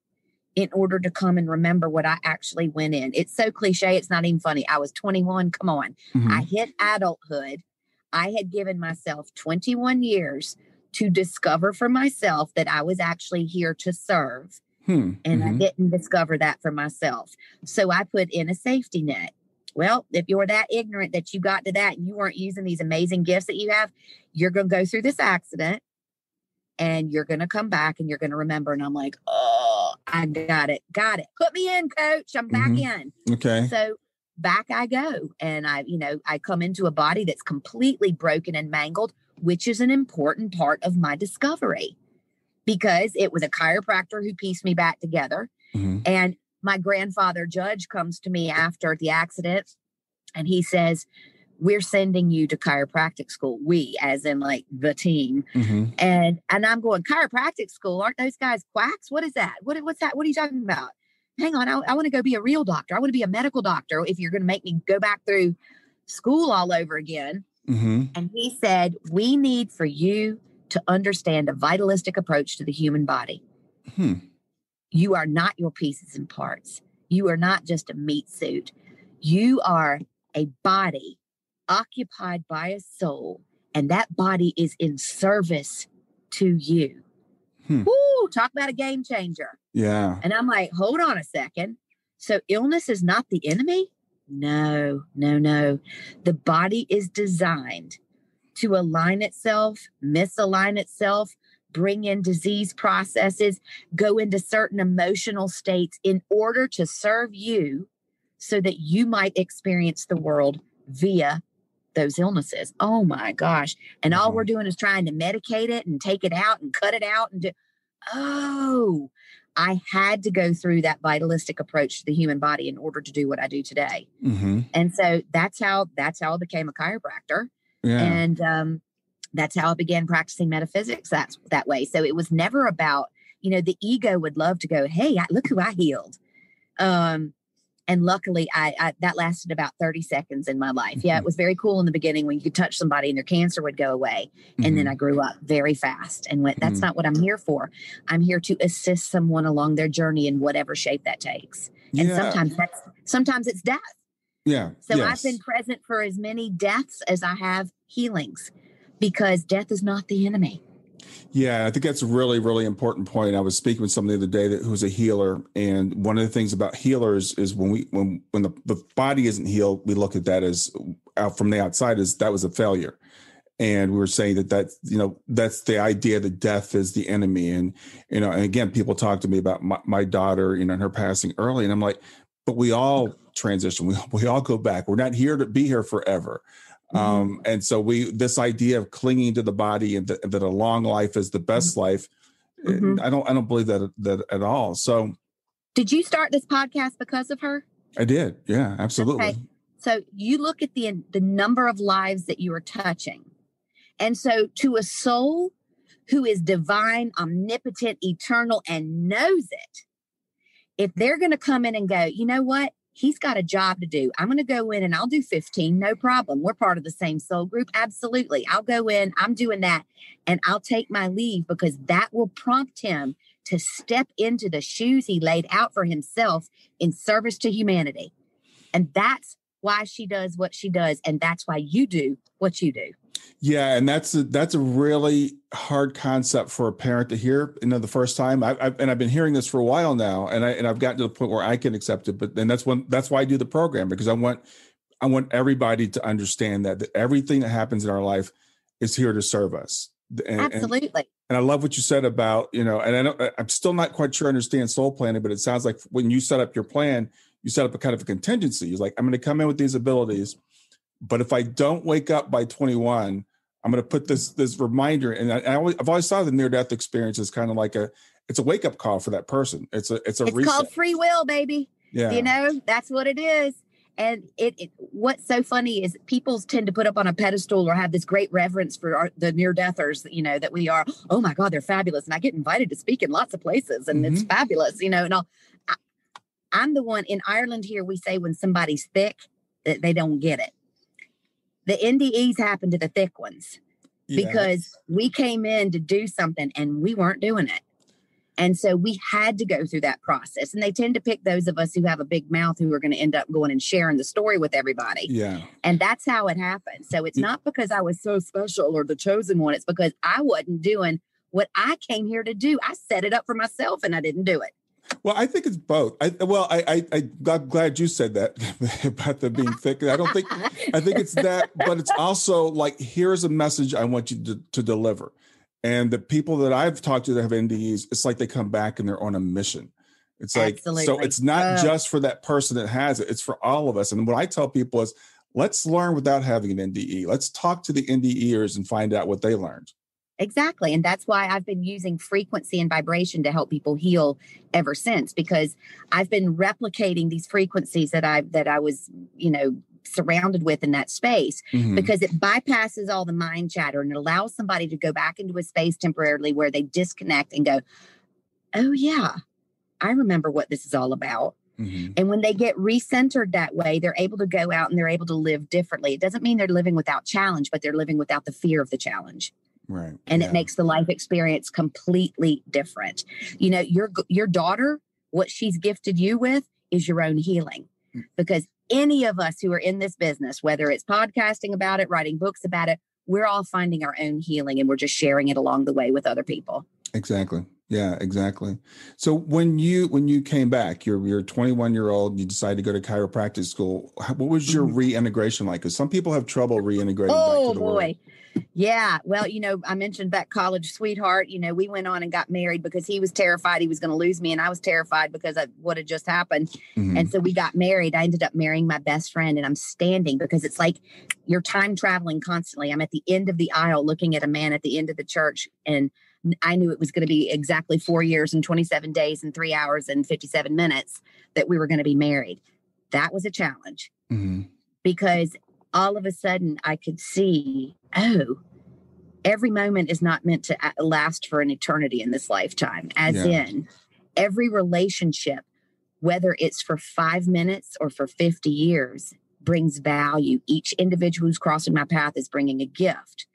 in order to come and remember what I actually went in. It's so cliche. It's not even funny. I was 21. Come on. I hit adulthood. I had given myself 21 years to discover for myself that I was actually here to serve. And I didn't discover that for myself. So I put in a safety net. Well, if you're that ignorant that you got to that and you weren't using these amazing gifts that you have, you're going to go through this accident. And you're going to come back and you're going to remember. And I'm like, oh, I got it. Put me in, coach. I'm back in. Okay. So back I go. And I come into a body that's completely broken and mangled, which is an important part of my discovery because it was a chiropractor who pieced me back together. And my grandfather Judge comes to me after the accident and he says, we're sending you to chiropractic school. We, as in like the team. And I'm going, chiropractic school? Aren't those guys quacks? What is that? What's that? What are you talking about? Hang on. I want to go be a real doctor. I want to be a medical doctor if you're going to make me go back through school all over again. Mm-hmm. And he said, we need for you to understand a vitalistic approach to the human body. Hmm. You are not your pieces and parts. You are not just a meat suit. You are a body occupied by a soul, and that body is in service to you. Woo, talk about a game changer. Yeah. And I'm like, hold on a second. So illness is not the enemy? No. The body is designed to align itself, misalign itself, bring in disease processes, go into certain emotional states in order to serve you so that you might experience the world via those illnesses. Oh my gosh. And all we're doing is trying to medicate it and take it out and cut it out and I had to go through that vitalistic approach to the human body in order to do what I do today. Mm-hmm. And so that's how I became a chiropractor. Yeah. And that's how I began practicing metaphysics that way. So it was never about, the ego would love to go, hey, look who I healed. And luckily I that lasted about 30 seconds in my life. Yeah, it was very cool in the beginning when you could touch somebody and their cancer would go away. And then I grew up very fast and went, that's not what I'm here for. I'm here to assist someone along their journey in whatever shape that takes. And sometimes it's death. Yeah. So I've been present for as many deaths as I have healings, because death is not the enemy. Yeah, I think that's a really, really important point. I was speaking with someone the other day who's a healer, and one of the things about healers is when the body isn't healed, we look at that as out from the outside as that was a failure, and we were saying that's the idea that death is the enemy, and and again, people talk to me about my daughter, and her passing early, and I'm like, but we all transition, we all go back. We're not here to be here forever. And so this idea of clinging to the body and that a long life is the best life, I don't believe that at all. So, did you start this podcast because of her? I did. Yeah, absolutely. Okay. So you look at the number of lives that you are touching. And so to a soul who is divine, omnipotent, eternal, and knows it, if they're going to come in and go, you know what? He's got a job to do. I'm going to go in and I'll do 15. No problem. We're part of the same soul group. Absolutely. I'll go in. I'm doing that. And I'll take my leave, because that will prompt him to step into the shoes he laid out for himself in service to humanity. And that's why she does what she does. And that's why you do what you do. Yeah. And that's a really hard concept for a parent to hear, the first time. I've been hearing this for a while now, and I've gotten to the point where I can accept it. But then that's why I do the program, because I want everybody to understand that everything that happens in our life is here to serve us. Absolutely. And I love what you said about, and I'm still not quite sure I understand soul planning, but it sounds like when you set up your plan, you set up a kind of a contingency. You're like, I'm going to come in with these abilities, but if I don't wake up by 21, I'm going to put this reminder. And I've always thought of the near-death experience as kind of like it's a wake-up call for that person. It's reset. Called free will, baby. Yeah. That's what it is. And what's so funny is people tend to put up on a pedestal or have this great reverence for the near-deathers, that we are, oh my God, they're fabulous. And I get invited to speak in lots of places, and it's fabulous, and all. I'm the one in Ireland here. We say when somebody's thick, that they don't get it. The NDEs happen to the thick ones because we came in to do something and we weren't doing it. And so we had to go through that process. And they tend to pick those of us who have a big mouth who are going to end up going and sharing the story with everybody. Yeah. And that's how it happened. So it's not because I was so special or the chosen one. It's because I wasn't doing what I came here to do. I set it up for myself and I didn't do it. Well, I think it's both. I'm glad you said that about the being thick. I think it's that, but it's also like, here's a message I want you to deliver. And the people that I've talked to that have NDEs, it's like they come back and they're on a mission. It's like, Absolutely. So it's not just for that person that has it, it's for all of us. And what I tell people is, let's learn without having an NDE. Let's talk to the NDEers and find out what they learned. Exactly. And that's why I've been using frequency and vibration to help people heal ever since, because I've been replicating these frequencies that I was, surrounded with in that space, because it bypasses all the mind chatter and it allows somebody to go back into a space temporarily where they disconnect and go, oh yeah, I remember what this is all about. And when they get recentered that way, they're able to go out and they're able to live differently. It doesn't mean they're living without challenge, but they're living without the fear of the challenge. Right. And it makes the life experience completely different. You know, your daughter, what she's gifted you with is your own healing. Because any of us who are in this business, whether it's podcasting about it, writing books about it, we're all finding our own healing and we're just sharing it along the way with other people. Exactly. Yeah, exactly. So when you came back, you're 21-year-old, you decided to go to chiropractic school. What was your reintegration like? Because some people have trouble reintegrating back to the world. Yeah. Well, you know, I mentioned that college sweetheart, you know, we went on and got married because he was terrified he was going to lose me. And I was terrified because of what had just happened. And so we got married. I ended up marrying my best friend, and I'm standing because it's like you're time traveling constantly. I'm at the end of the aisle looking at a man at the end of the church, and I knew it was going to be exactly 4 years and 27 days and 3 hours and 57 minutes that we were going to be married. That was a challenge because all of a sudden I could see, oh, every moment is not meant to last for an eternity in this lifetime, as in every relationship, whether it's for 5 minutes or for 50 years, brings value. Each individual who's crossing my path is bringing a gift.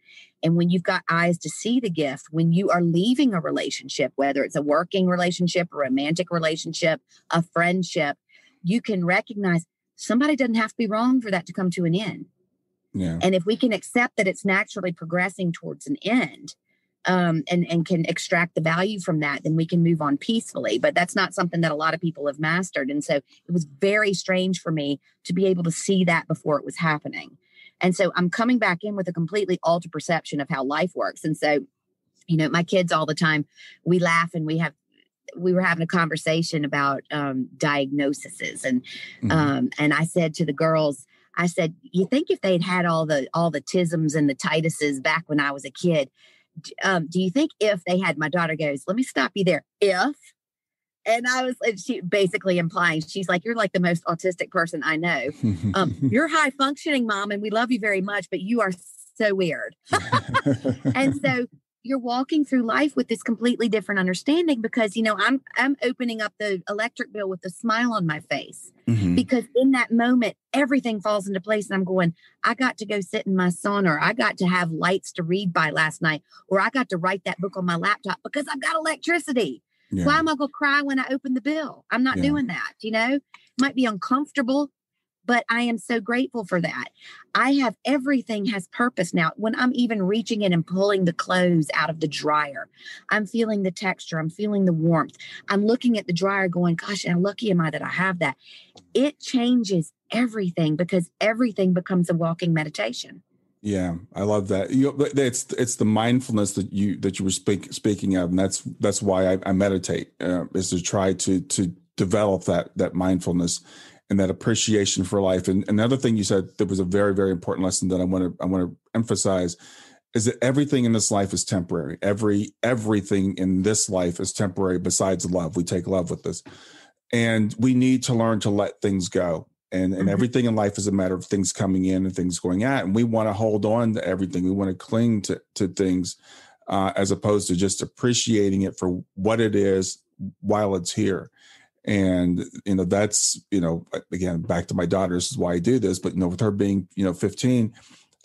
And when you've got eyes to see the gift, when you are leaving a relationship, whether it's a working relationship, a romantic relationship, a friendship, you can recognize somebody doesn't have to be wrong for that to come to an end. Yeah. And if we can accept that it's naturally progressing towards an end, and can extract the value from that, then we can move on peacefully. But that's not something that a lot of people have mastered. And so it was very strange for me to be able to see that before it was happening. And so I'm coming back in with a completely altered perception of how life works. And so, you know, my kids all the time, we laugh and we were having a conversation about diagnoses. And I said to the girls, I said, you think if they'd had all the tisms and the tituses back when I was a kid, do you think if they had, my daughter goes, let me stop you there. If, and she basically implying, she's like, you're like the most autistic person I know. You're high functioning, Mom, and we love you very much, but you are so weird. And so you're walking through life with this completely different understanding because, you know, I'm opening up the electric bill with a smile on my face because in that moment, everything falls into place. And I'm going, I got to go sit in my sauna, or I got to have lights to read by last night, or I got to write that book on my laptop because I've got electricity. Yeah. Why am I going to cry when I open the bill? I'm not doing that. You know, it might be uncomfortable, but I am so grateful for that. I have everything has purpose now. When I'm even reaching in and pulling the clothes out of the dryer, I'm feeling the texture. I'm feeling the warmth. I'm looking at the dryer going, gosh, how lucky am I that I have that? It changes everything because everything becomes a walking meditation. Yeah, I love that. It's the mindfulness that you were speaking of, and that's why I meditate, is to try to develop that mindfulness and that appreciation for life. And another thing you said that was a very, very important lesson that I want to emphasize is that everything in this life is temporary. Everything in this life is temporary besides love. We take love with us, and we need to learn to let things go. And everything in life is a matter of things coming in and things going out. And we want to hold on to everything. We want to cling to things as opposed to just appreciating it for what it is while it's here. And, you know, that's, you know, again, back to my daughter, this is why I do this. But, you know, with her being, 15,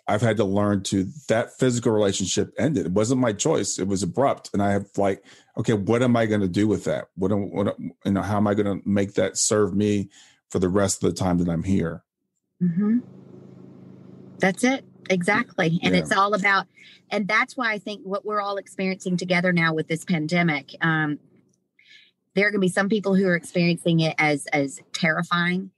I've had to learn that physical relationship ended. It wasn't my choice. It was abrupt. And I have okay, what am I going to do with that? How am I going to make that serve me for the rest of the time that I'm here? That's it. Exactly. And it's all about, and that's why I think what we're all experiencing together now with this pandemic, there are going to be some people who are experiencing it as terrifying.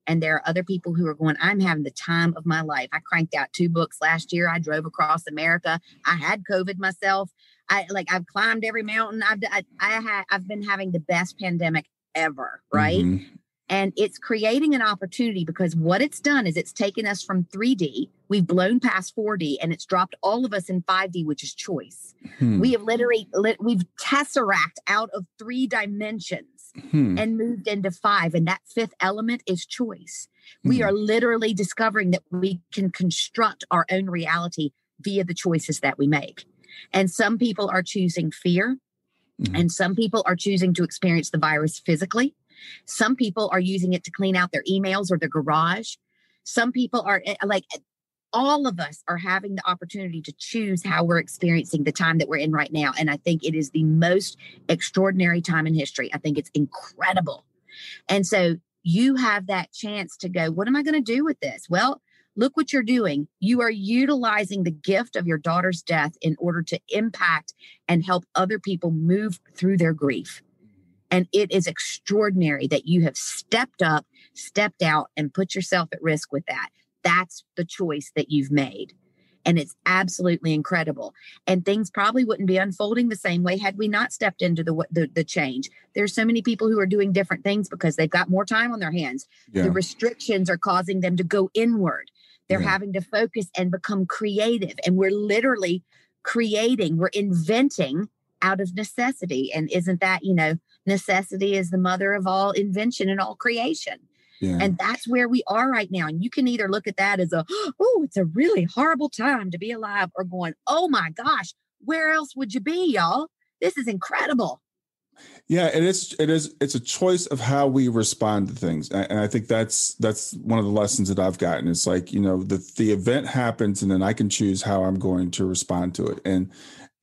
And there are other people who are going, I'm having the time of my life. I cranked out 2 books last year. I drove across America. I had COVID myself. I've climbed every mountain. I've been having the best pandemic ever. Right. And it's creating an opportunity because what it's done is it's taken us from 3D. We've blown past 4D and it's dropped all of us in 5D, which is choice. We have we've tesseract out of 3 dimensions and moved into 5. And that 5th element is choice. We are literally discovering that we can construct our own reality via the choices that we make. And some people are choosing fear and some people are choosing to experience the virus physically. Some people are using it to clean out their emails or their garage. Some people are like, all of us are having the opportunity to choose how we're experiencing the time that we're in right now. And I think it is the most extraordinary time in history. I think it's incredible. And so you have that chance to go, what am I going to do with this? Well, look what you're doing. You are utilizing the gift of your daughter's death in order to impact and help other people move through their grief. And it is extraordinary that you have stepped up, stepped out, and put yourself at risk with that. That's the choice that you've made. And it's absolutely incredible. And things probably wouldn't be unfolding the same way had we not stepped into the change. There's so many people who are doing different things because they've got more time on their hands. Yeah. The restrictions are causing them to go inward. They're having to focus and become creative. And we're literally creating, we're inventing out of necessity. And isn't that, necessity is the mother of all invention and all creation. Yeah. And that's where we are right now. And you can either look at that as it's a really horrible time to be alive, or going, oh my gosh, where else would you be, y'all? This is incredible. Yeah, it's a choice of how we respond to things. And I think that's one of the lessons that I've gotten. It's like, the event happens and then I can choose how I'm going to respond to it.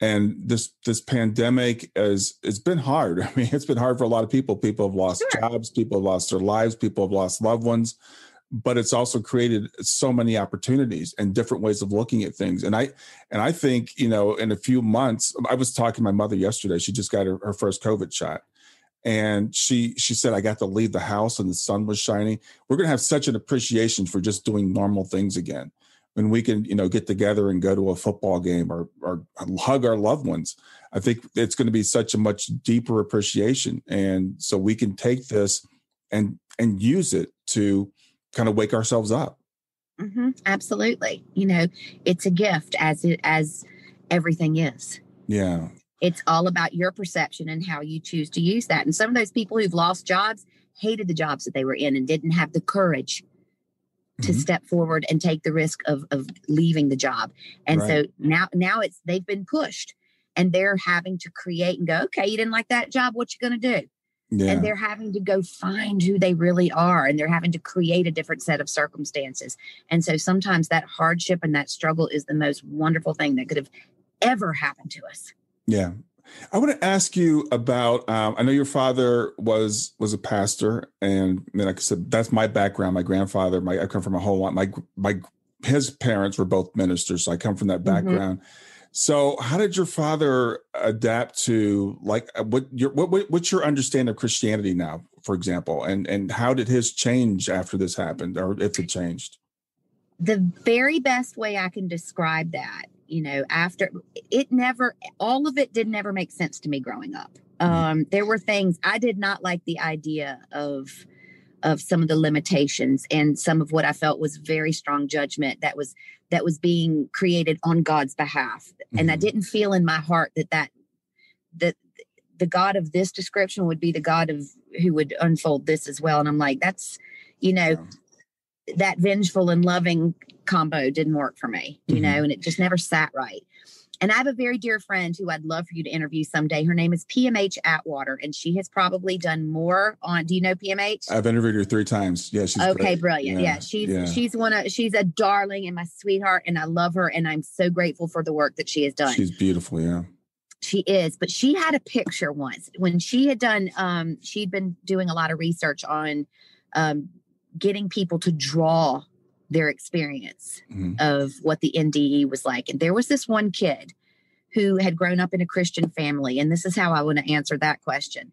And this pandemic it's been hard. I mean, it's been hard for a lot of people. People have lost jobs, people have lost their lives, people have lost loved ones, but it's also created so many opportunities and different ways of looking at things. And I think, in a few months, I was talking to my mother yesterday. She just got her first COVID shot. And she said, I got to leave the house and the sun was shining. We're going to have such an appreciation for just doing normal things again. When we can, get together and go to a football game or hug our loved ones. I think it's going to be such a much deeper appreciation. And so we can take this and use it to kind of wake ourselves up. Mm-hmm. Absolutely. It's a gift as everything is. Yeah. It's all about your perception and how you choose to use that. And some of those people who've lost jobs hated the jobs that they were in and didn't have the courage to step forward and take the risk of leaving the job. And so now they've been pushed and they're having to create and go, okay, you didn't like that job. What you going to do? Yeah. And they're having to go find who they really are. And they're having to create a different set of circumstances. And so sometimes that hardship and that struggle is the most wonderful thing that could have ever happened to us. Yeah. I want to ask you about, I know your father was a pastor, and like I said, that's my background. My grandfather, I come from a whole lot. His parents were both ministers, so I come from that background. So how did your father adapt to, like, what's your understanding of Christianity now, for example, and how did his change after this happened, or if it changed? The very best way I can describe that, after all of it did never make sense to me growing up. There were things I did not like the idea of some of the limitations and some of what I felt was very strong judgment that was being created on God's behalf. And I didn't feel in my heart that the God of this description would be the God of who would unfold this as well. And I'm like, that's, that vengeful and loving combo didn't work for me, and it just never sat right. And I have a very dear friend who I'd love for you to interview someday. Her name is PMH Atwater, and she has probably done more on, do you know PMH? I've interviewed her 3 times. Yeah. She's okay. Great. Brilliant. Yeah. She's a darling and my sweetheart, and I love her. And I'm so grateful for the work that she has done. She's beautiful. Yeah. She is, but she had a picture once when she had done, she'd been doing a lot of research on, getting people to draw their experience of what the NDE was like. And there was this one kid who had grown up in a Christian family. And this is how I want to answer that question.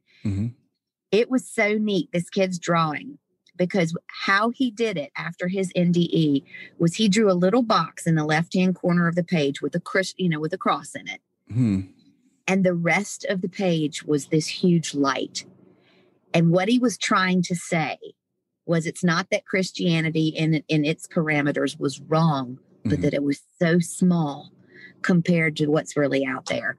It was so neat, this kid's drawing, because how he did it after his NDE was he drew a little box in the left-hand corner of the page with with a cross in it. And the rest of the page was this huge light. And what he was trying to say was, it's not that Christianity in its parameters was wrong, but that it was so small compared to what's really out there.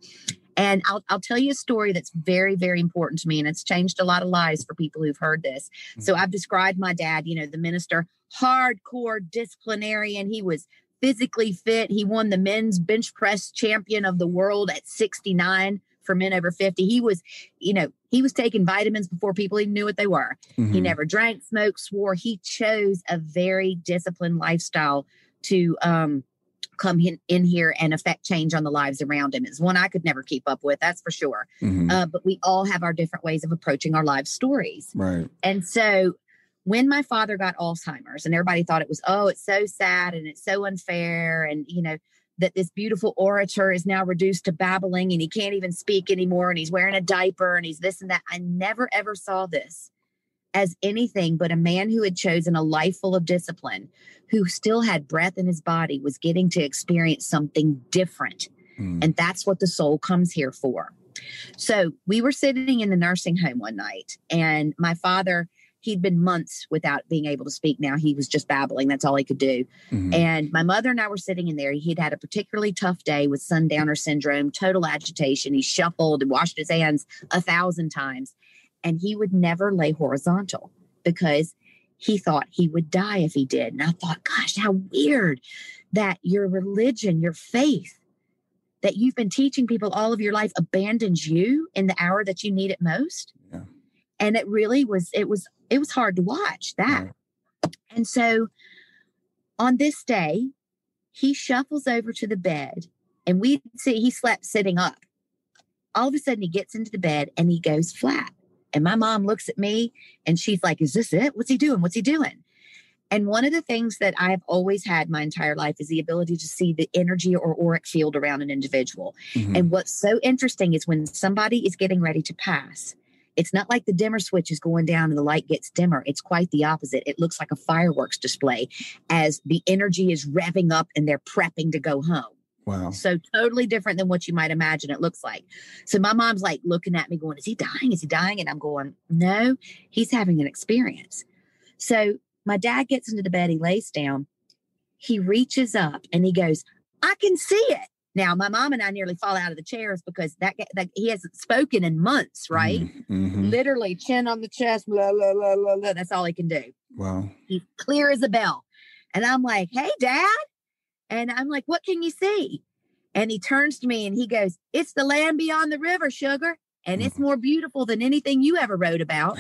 And I'll tell you a story that's very, very important to me, and it's changed a lot of lives for people who've heard this. So I've described my dad, the minister, hardcore disciplinarian. He was physically fit. He won the men's bench press champion of the world at 69 for men over 50. He was taking vitamins before people even knew what they were. Mm-hmm. He never drank, smoked, swore. He chose a very disciplined lifestyle to come in here and affect change on the lives around him. It's one I could never keep up with, that's for sure. Mm-hmm. But we all have our different ways of approaching our life stories. Right. And so when my father got Alzheimer's, and everybody thought it was, it's so sad and it's so unfair. And, that this beautiful orator is now reduced to babbling and he can't even speak anymore. And he's wearing a diaper and he's this and that. I never, ever saw this as anything but a man who had chosen a life full of discipline, who still had breath in his body, was getting to experience something different. And that's what the soul comes here for. So we were sitting in the nursing home one night, and my father, he'd been months without being able to speak. Now he was just babbling. That's all he could do. Mm-hmm. And my mother and I were sitting in there. He'd had a particularly tough day with sundowner syndrome, total agitation. He shuffled and washed his hands 1,000 times. And he would never lay horizontal because he thought he would die if he did. And I thought, gosh, how weird that your religion, your faith that you've been teaching people all of your life abandons you in the hour that you need it most. Yeah. And it really was, it was hard to watch that. Yeah. And so on this day, he shuffles over to the bed, and we see he slept sitting up. All of a sudden he gets into the bed and he goes flat. And my mom looks at me and she's like, is this it? What's he doing? What's he doing? And one of the things that I've always had my entire life is the ability to see the energy or auric field around an individual. Mm-hmm. And what's so interesting is when somebody is getting ready to pass, it's not like the dimmer switch is going down and the light gets dimmer. It's quite the opposite. It looks like a fireworks display as the energy is revving up and they're prepping to go home. Wow. So totally different than what you might imagine it looks like. So my mom's like looking at me going, is he dying? Is he dying? And I'm going, no, he's having an experience. So my dad gets into the bed, he lays down, he reaches up and he goes, I can see it. Now, my mom and I nearly fall out of the chairs because that he hasn't spoken in months, right? Mm-hmm. Literally chin on the chest, blah, blah, blah, blah, blah. That's all he can do. Wow. He's clear as a bell. And I'm like, hey, Dad. And I'm like, what can you see? And he turns to me and he goes, it's the land beyond the river, sugar. And it's more beautiful than anything you ever wrote about.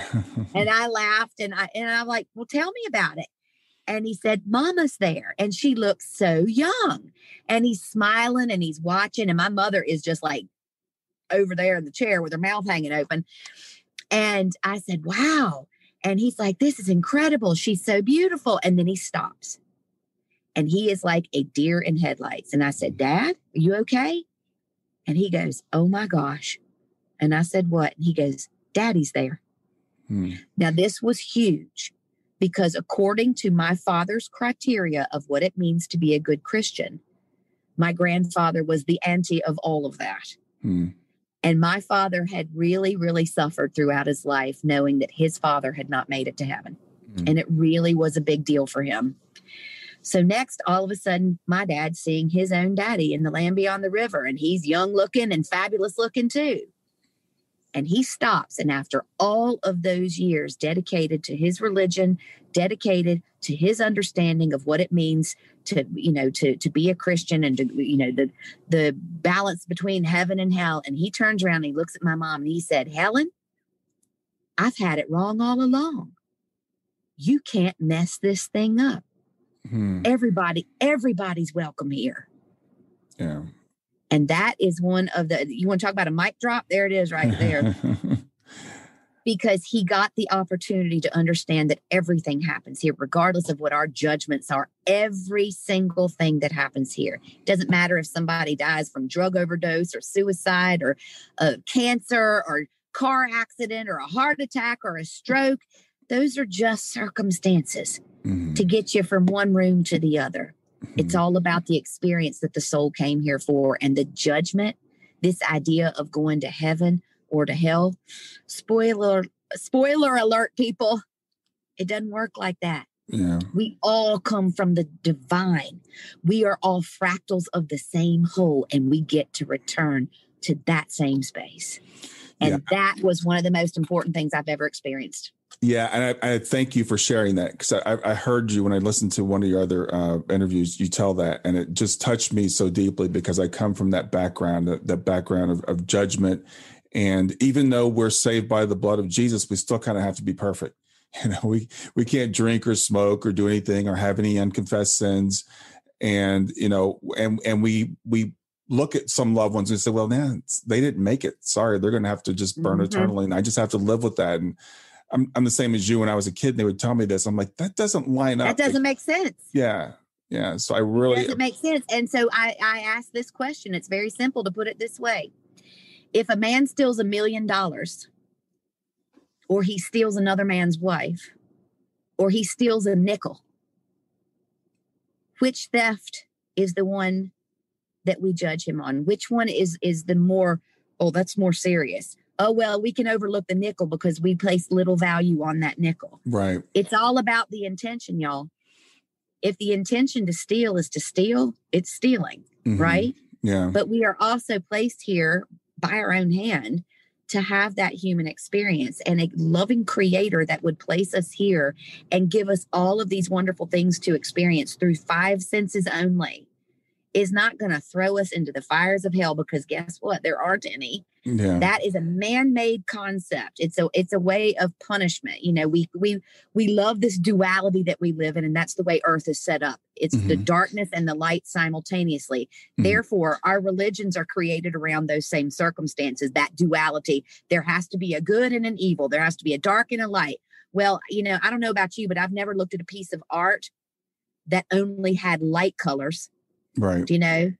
And I laughed and I'm like, well, tell me about it. And he said, Mama's there. And she looks so young. And he's smiling and he's watching. And my mother is just like over there in the chair with her mouth hanging open. And I said, wow. And he's like, this is incredible. She's so beautiful. And then he stops. And he is like a deer in headlights. And I said, Dad, are you okay? And he goes, oh my gosh. And I said, what? And he goes, Daddy's there. Now, this was huge because according to my father's criteria of what it means to be a good Christian, my grandfather was the anti of all of that. And my father had really, really suffered throughout his life, knowing that his father had not made it to heaven. And it really was a big deal for him. So next, all of a sudden, my dad's seeing his own daddy in the land beyond the river, and he's young looking and fabulous looking too. And he stops. And after all of those years dedicated to his religion, dedicated to his understanding of what it means to, to be a Christian and to, the balance between heaven and hell. And he turns around and he looks at my mom and he said, Helen, I've had it wrong all along. You can't mess this thing up. Everybody's welcome here. Yeah. And that is one of you want to talk about a mic drop? There it is right there. Because he got the opportunity to understand that everything happens here, regardless of what our judgments are. Every single thing that happens here. It doesn't matter if somebody dies from drug overdose or suicide or cancer or car accident or a heart attack or a stroke. Those are just circumstances to get you from one room to the other. It's all about the experience that the soul came here for, and the judgment, this idea of going to heaven or to hell. Spoiler alert, people. It doesn't work like that. Yeah. We all come from the divine. We are all fractals of the same whole, and we get to return to that same space. And that was one of the most important things I've ever experienced. Yeah. And I thank you for sharing that, because I heard you when I listened to one of your other interviews, you tell that, and it just touched me so deeply, because I come from that background, that background of judgment. And even though we're saved by the blood of Jesus, we still kind of have to be perfect. We can't drink or smoke or do anything or have any unconfessed sins. And, and we look at some loved ones and say, well, man, they didn't make it. Sorry, they're going to have to just burn eternally. And I just have to live with that. And I'm the same as you. When I was a kid, they would tell me this. I'm like, that doesn't line up. That doesn't make sense. Yeah. Yeah. So it doesn't make sense. And so I asked this question. It's very simple to put it this way. If a man steals $1 million, or he steals another man's wife, or he steals a nickel, which theft is the one that we judge him on? Which one is the more, oh, that's more serious? Oh, well, we can overlook the nickel because we place little value on that nickel. Right. It's all about the intention, y'all. If the intention to steal is to steal, it's stealing, right? Yeah. But we are also placed here by our own hand to have that human experience, and a loving creator that would place us here and give us all of these wonderful things to experience through 5 senses only is not going to throw us into the fires of hell, because guess what? There aren't any. Yeah. That is a man-made concept. It's a way of punishment. We love this duality that we live in, and that's the way Earth is set up. It's the darkness and the light simultaneously. Therefore, our religions are created around those same circumstances, that duality. There has to be a good and an evil. There has to be a dark and a light. Well, I don't know about you, but I've never looked at a piece of art that only had light colors. Right.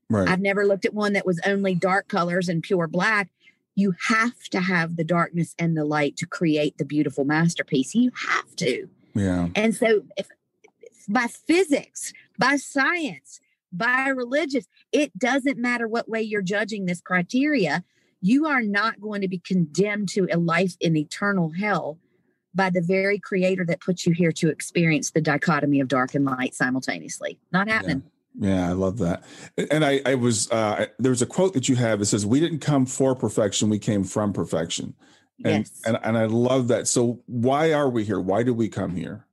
Right. I've never looked at one that was only dark colors and pure black. You have to have the darkness and the light to create the beautiful masterpiece. You have to. Yeah. And so if by physics, by science, by religious, it doesn't matter what way you're judging this criteria. You are not going to be condemned to a life in eternal hell by the very creator that put you here to experience the dichotomy of dark and light simultaneously. Not happening. Yeah, I love that. And I was, there was a quote that you have that says, we didn't come for perfection, we came from perfection. And, yes. And I love that. So why are we here? Why do we come here?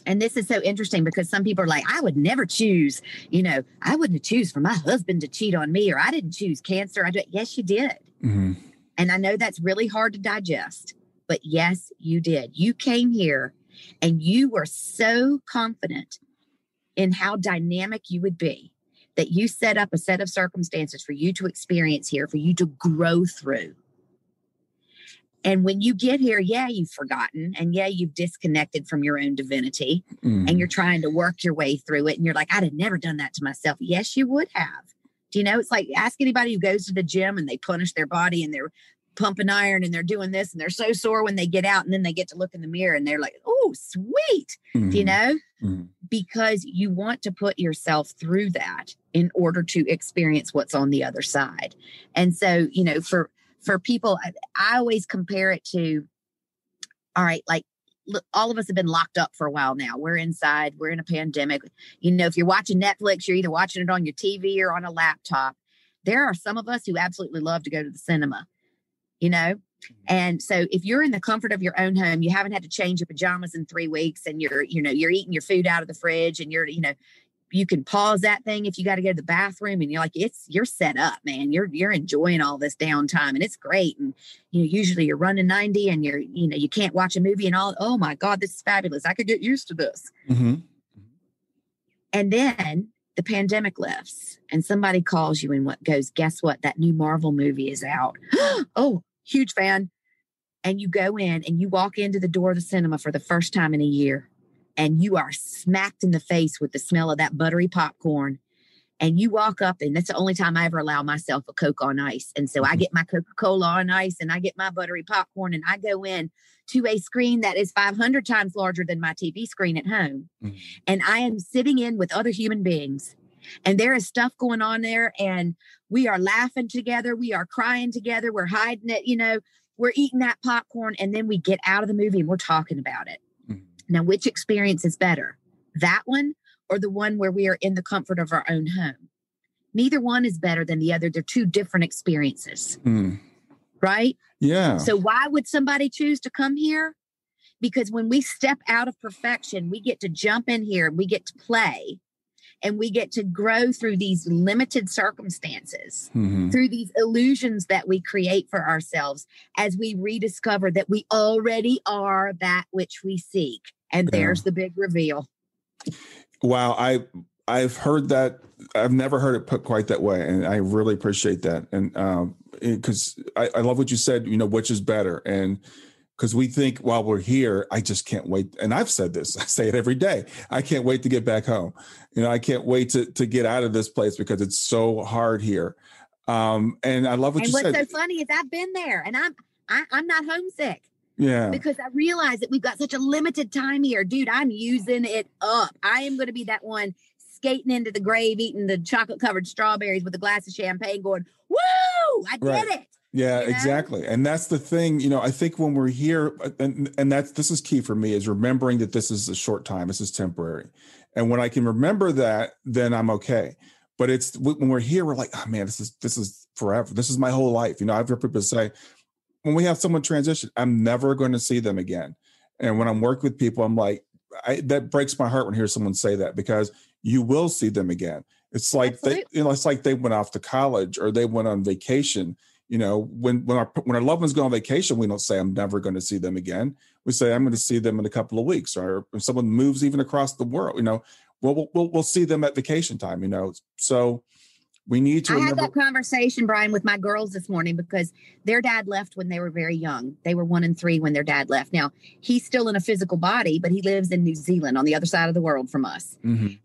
And this is so interesting, because some people are like, I would never choose, I wouldn't choose for my husband to cheat on me, or I didn't choose cancer. Yes, you did. And I know that's really hard to digest, but yes, you did. You came here and you were so confident in how dynamic you would be, that you set up a set of circumstances for you to experience here, for you to grow through. And when you get here, you've forgotten, and you've disconnected from your own divinity, and you're trying to work your way through it. And you're like, I'd have never done that to myself. Yes, you would have. It's like, ask anybody who goes to the gym and they punish their body and they're pumping iron and they're doing this and they're so sore when they get out, and then they get to look in the mirror and they're like, oh, sweet, because you want to put yourself through that in order to experience what's on the other side. And so, for people, I always compare it to, all right, like, look, all of us have been locked up for a while now. We're inside, we're in a pandemic. If you're watching Netflix, you're either watching it on your TV or on a laptop. There are some of us who absolutely love to go to the cinema. And so if you're in the comfort of your own home, you haven't had to change your pajamas in 3 weeks, and you're eating your food out of the fridge, and you can pause that thing if you got to go to the bathroom, and you're like, you're set up, man. You're enjoying all this downtime, and it's great. And usually you're running 90, and you can't watch a movie and all. Oh my God, this is fabulous. I could get used to this. And then the pandemic lifts, and somebody calls you and goes, guess what? That new Marvel movie is out. Oh, huge fan. And you go in and you walk into the door of the cinema for the first time in a year, and you are smacked in the face with the smell of that buttery popcorn. And you walk up, and that's the only time I ever allow myself a Coke on ice. And so I get my Coca-Cola on ice, and I get my buttery popcorn, and I go in to a screen that is 500 times larger than my TV screen at home. And I am sitting in with other human beings, and there is stuff going on there, and we are laughing together. We are crying together. We're hiding it. We're eating that popcorn, and then we get out of the movie and we're talking about it. Now, which experience is better? That one or the one where we are in the comfort of our own home? Neither one is better than the other. They're two different experiences, right? Yeah. So why would somebody choose to come here? Because when we step out of perfection, we get to jump in here, we get to play, and we get to grow through these limited circumstances, through these illusions that we create for ourselves as we rediscover that we already are that which we seek. And there's the big reveal. Wow. I've heard that. I've never heard it put quite that way. And I really appreciate that. And because I love what you said, which is better. And because we think while we're here, I just can't wait. And I've said this, I say it every day. I can't wait to get back home. I can't wait to get out of this place because it's so hard here. And I love what you said. And what's so funny is I've been there and I'm not homesick. Yeah. Because I realize that we've got such a limited time here. Dude, I'm using it up. I am going to be that one skating into the grave, eating the chocolate covered strawberries with a glass of champagne going, woo, I did it. Yeah, exactly. And that's the thing, I think when we're here, and this is key for me, is remembering that this is a short time. This is temporary. And when I can remember that, then I'm okay. But it's when we're here, we're like, oh man, this is forever. This is my whole life. I've heard people say, when we have someone transition, I'm never going to see them again. And when I'm working with people, I'm like, that breaks my heart when I hear someone say that, because you will see them again. It's like it's like they went off to college or they went on vacation. When our loved ones go on vacation, we don't say I'm never going to see them again. We say I'm going to see them in a couple of weeks. Or if someone moves even across the world, we'll see them at vacation time. So we need to remember. I had that conversation, Brian, with my girls this morning because their dad left when they were very young. They were 1 and 3 when their dad left. Now he's still in a physical body, but he lives in New Zealand on the other side of the world from us.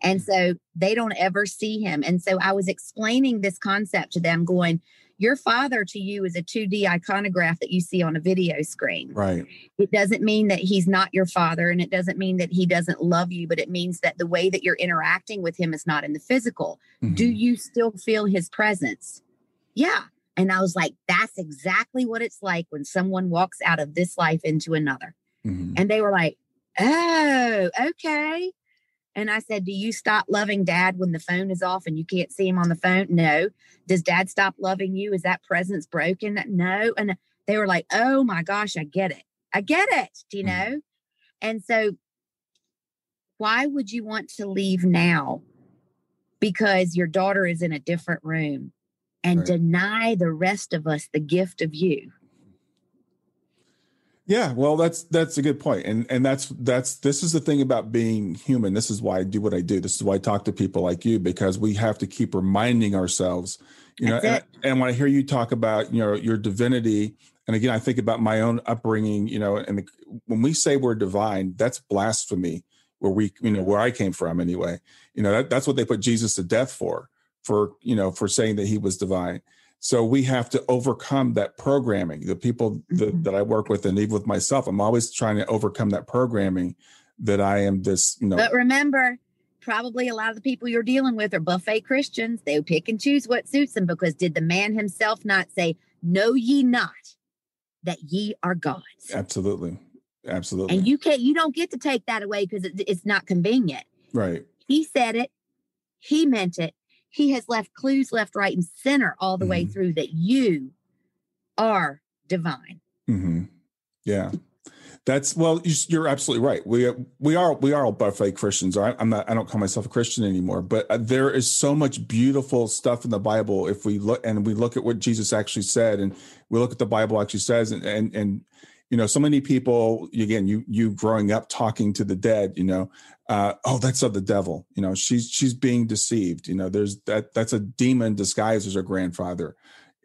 And so they don't ever see him. And so I was explaining this concept to them going, your father to you is a 2D iconograph that you see on a video screen. Right. It doesn't mean that he's not your father, and it doesn't mean that he doesn't love you, but it means that the way that you're interacting with him is not in the physical. Do you still feel his presence? Yeah. And I was like, that's exactly what it's like when someone walks out of this life into another. And they were like, oh, okay. And I said, do you stop loving dad when the phone is off and you can't see him on the phone? No. Does dad stop loving you? Is that presence broken? No. And they were like, oh my gosh, I get it. I get it. Do you know? And so why would you want to leave now? Because your daughter is in a different room and deny the rest of us the gift of you. Yeah, well, that's a good point. And this is the thing about being human. This is why I do what I do. This is why I talk to people like you, because we have to keep reminding ourselves, and when I hear you talk about, your divinity, and again, I think about my own upbringing, and when we say we're divine, that's blasphemy where I came from anyway. That's what they put Jesus to death for saying that he was divine. So we have to overcome that programming. The people that I work with, and even with myself, I'm always trying to overcome that programming that I am this, But remember, probably a lot of the people you're dealing with are buffet Christians. They pick and choose what suits them, because did the man himself not say, know ye not that ye are gods? Absolutely. And you don't get to take that away because it's not convenient. Right. He said it. He meant it. He has left clues left, right, and center all the way through that you are divine. Yeah, you're absolutely right. We are all buffet Christians. I don't call myself a Christian anymore, but there is so much beautiful stuff in the Bible. If we look at what Jesus actually said, and we look at the Bible actually says, and so many people, again, you growing up talking to the dead, oh, that's of the devil. She's being deceived. That's a demon disguised as her grandfather.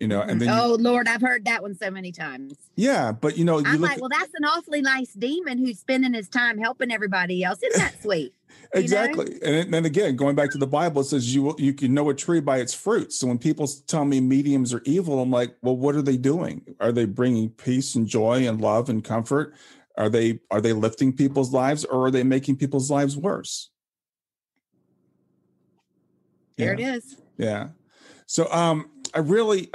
And then Lord, I've heard that one so many times. Yeah, but I'm like, well, that's an awfully nice demon who's spending his time helping everybody else. Isn't that sweet? Exactly. And then again, going back to the Bible, it says you can know a tree by its fruits. So when people tell me mediums are evil, I'm like, well, what are they doing? Are they bringing peace and joy and love and comfort? Are they lifting people's lives, or are they making people's lives worse? There it is. Yeah. So I really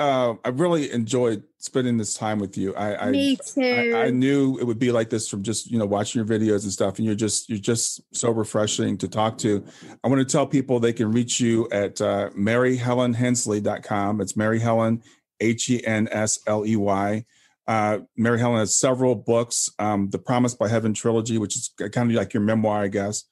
enjoyed spending this time with you. Me too. I knew it would be like this from just watching your videos and stuff, and you're just so refreshing to talk to. I want to tell people they can reach you at MaryHelenHensley.com. It's Mary Helen, Hensley. Mary Helen has several books, The Promise by Heaven trilogy, which is kind of like your memoir, I guess.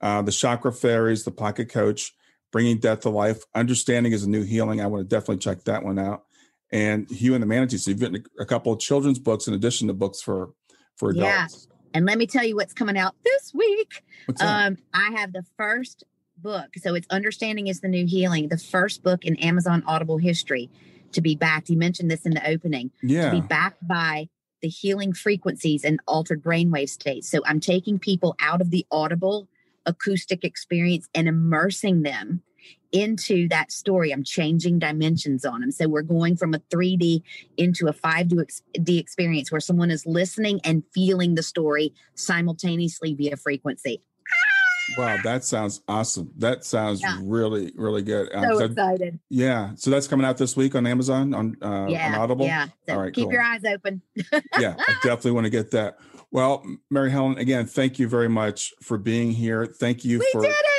The Chakra Fairies, The Pocket Coach, Bringing Death to Life, Understanding is a New Healing. I want to definitely check that one out. And Hugh and the Manatee. So you've written a couple of children's books in addition to books for adults. Yeah. And let me tell you what's coming out this week. What's that? I have the first book. So it's Understanding is the New Healing, the first book in Amazon Audible history to be backed. You mentioned this in the opening. Yeah. To be backed by the healing frequencies and altered brainwave states. So I'm taking people out of the audible acoustic experience and immersing them into that story. I'm changing dimensions on them. So we're going from a 3D into a 5D experience where someone is listening and feeling the story simultaneously via frequency. Wow, that sounds awesome. That sounds really, really good. So excited. Yeah. So that's coming out this week on Amazon, on Audible? Yeah. So all right, keep cool. your eyes open. Yeah, I definitely want to get that. Well, Mary Helen, again, thank you very much for being here. Thank you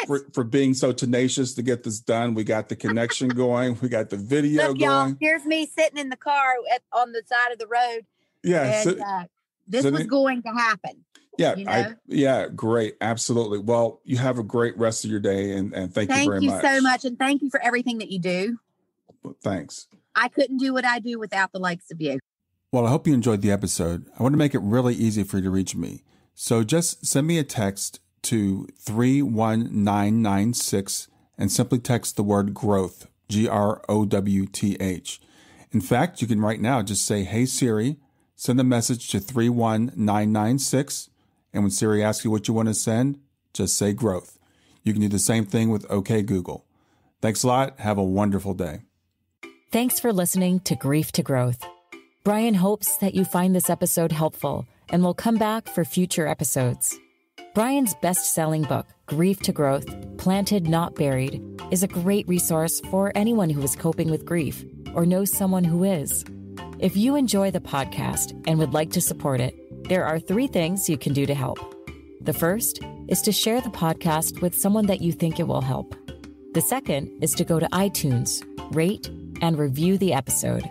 for being so tenacious to get this done. We got the connection going. We got the video Look, going. y'all, here's me sitting in the car on the side of the road. Yeah. And, this was going to happen. Yeah, great. Absolutely. Well, you have a great rest of your day and thank you very much. Thank you so much. And thank you for everything that you do. Thanks. I couldn't do what I do without the likes of you. Well, I hope you enjoyed the episode. I want to make it really easy for you to reach me. So just send me a text to 31996 and simply text the word growth, GROWTH. In fact, you can right now just say, "Hey Siri," send a message to 31996. And when Siri asks you what you want to send, just say growth. You can do the same thing with OK Google. Thanks a lot. Have a wonderful day. Thanks for listening to Grief to Growth. Brian hopes that you find this episode helpful and will come back for future episodes. Brian's best-selling book, Grief to Growth, Planted Not Buried, is a great resource for anyone who is coping with grief or knows someone who is. If you enjoy the podcast and would like to support it, there are 3 things you can do to help. The first is to share the podcast with someone that you think it will help. The second is to go to iTunes, rate, and review the episode.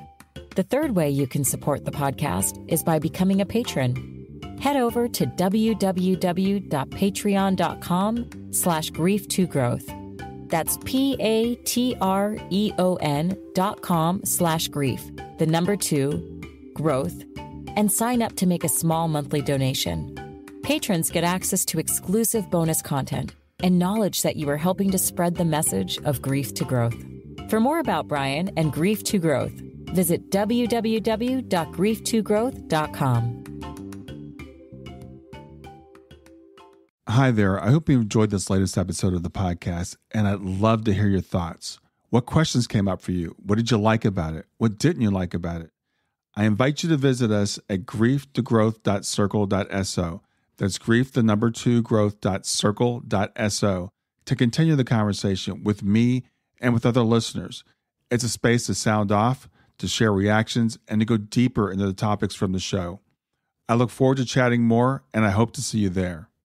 The third way you can support the podcast is by becoming a patron. Head over to www.patreon.com/grief2growth. That's patreon.com/grief, the number 2, growth, and sign up to make a small monthly donation. Patrons get access to exclusive bonus content and knowledge that you are helping to spread the message of grief to growth. For more about Brian and Grief to Growth, visit www.grief2growth.com. Hi there. I hope you enjoyed this latest episode of the podcast, and I'd love to hear your thoughts. What questions came up for you? What did you like about it? What didn't you like about it? I invite you to visit us at grieftogrowth.circle.so. That's grief, the number 2, growth.circle.so to continue the conversation with me and with other listeners. It's a space to sound off, to share reactions, and to go deeper into the topics from the show. I look forward to chatting more, and I hope to see you there.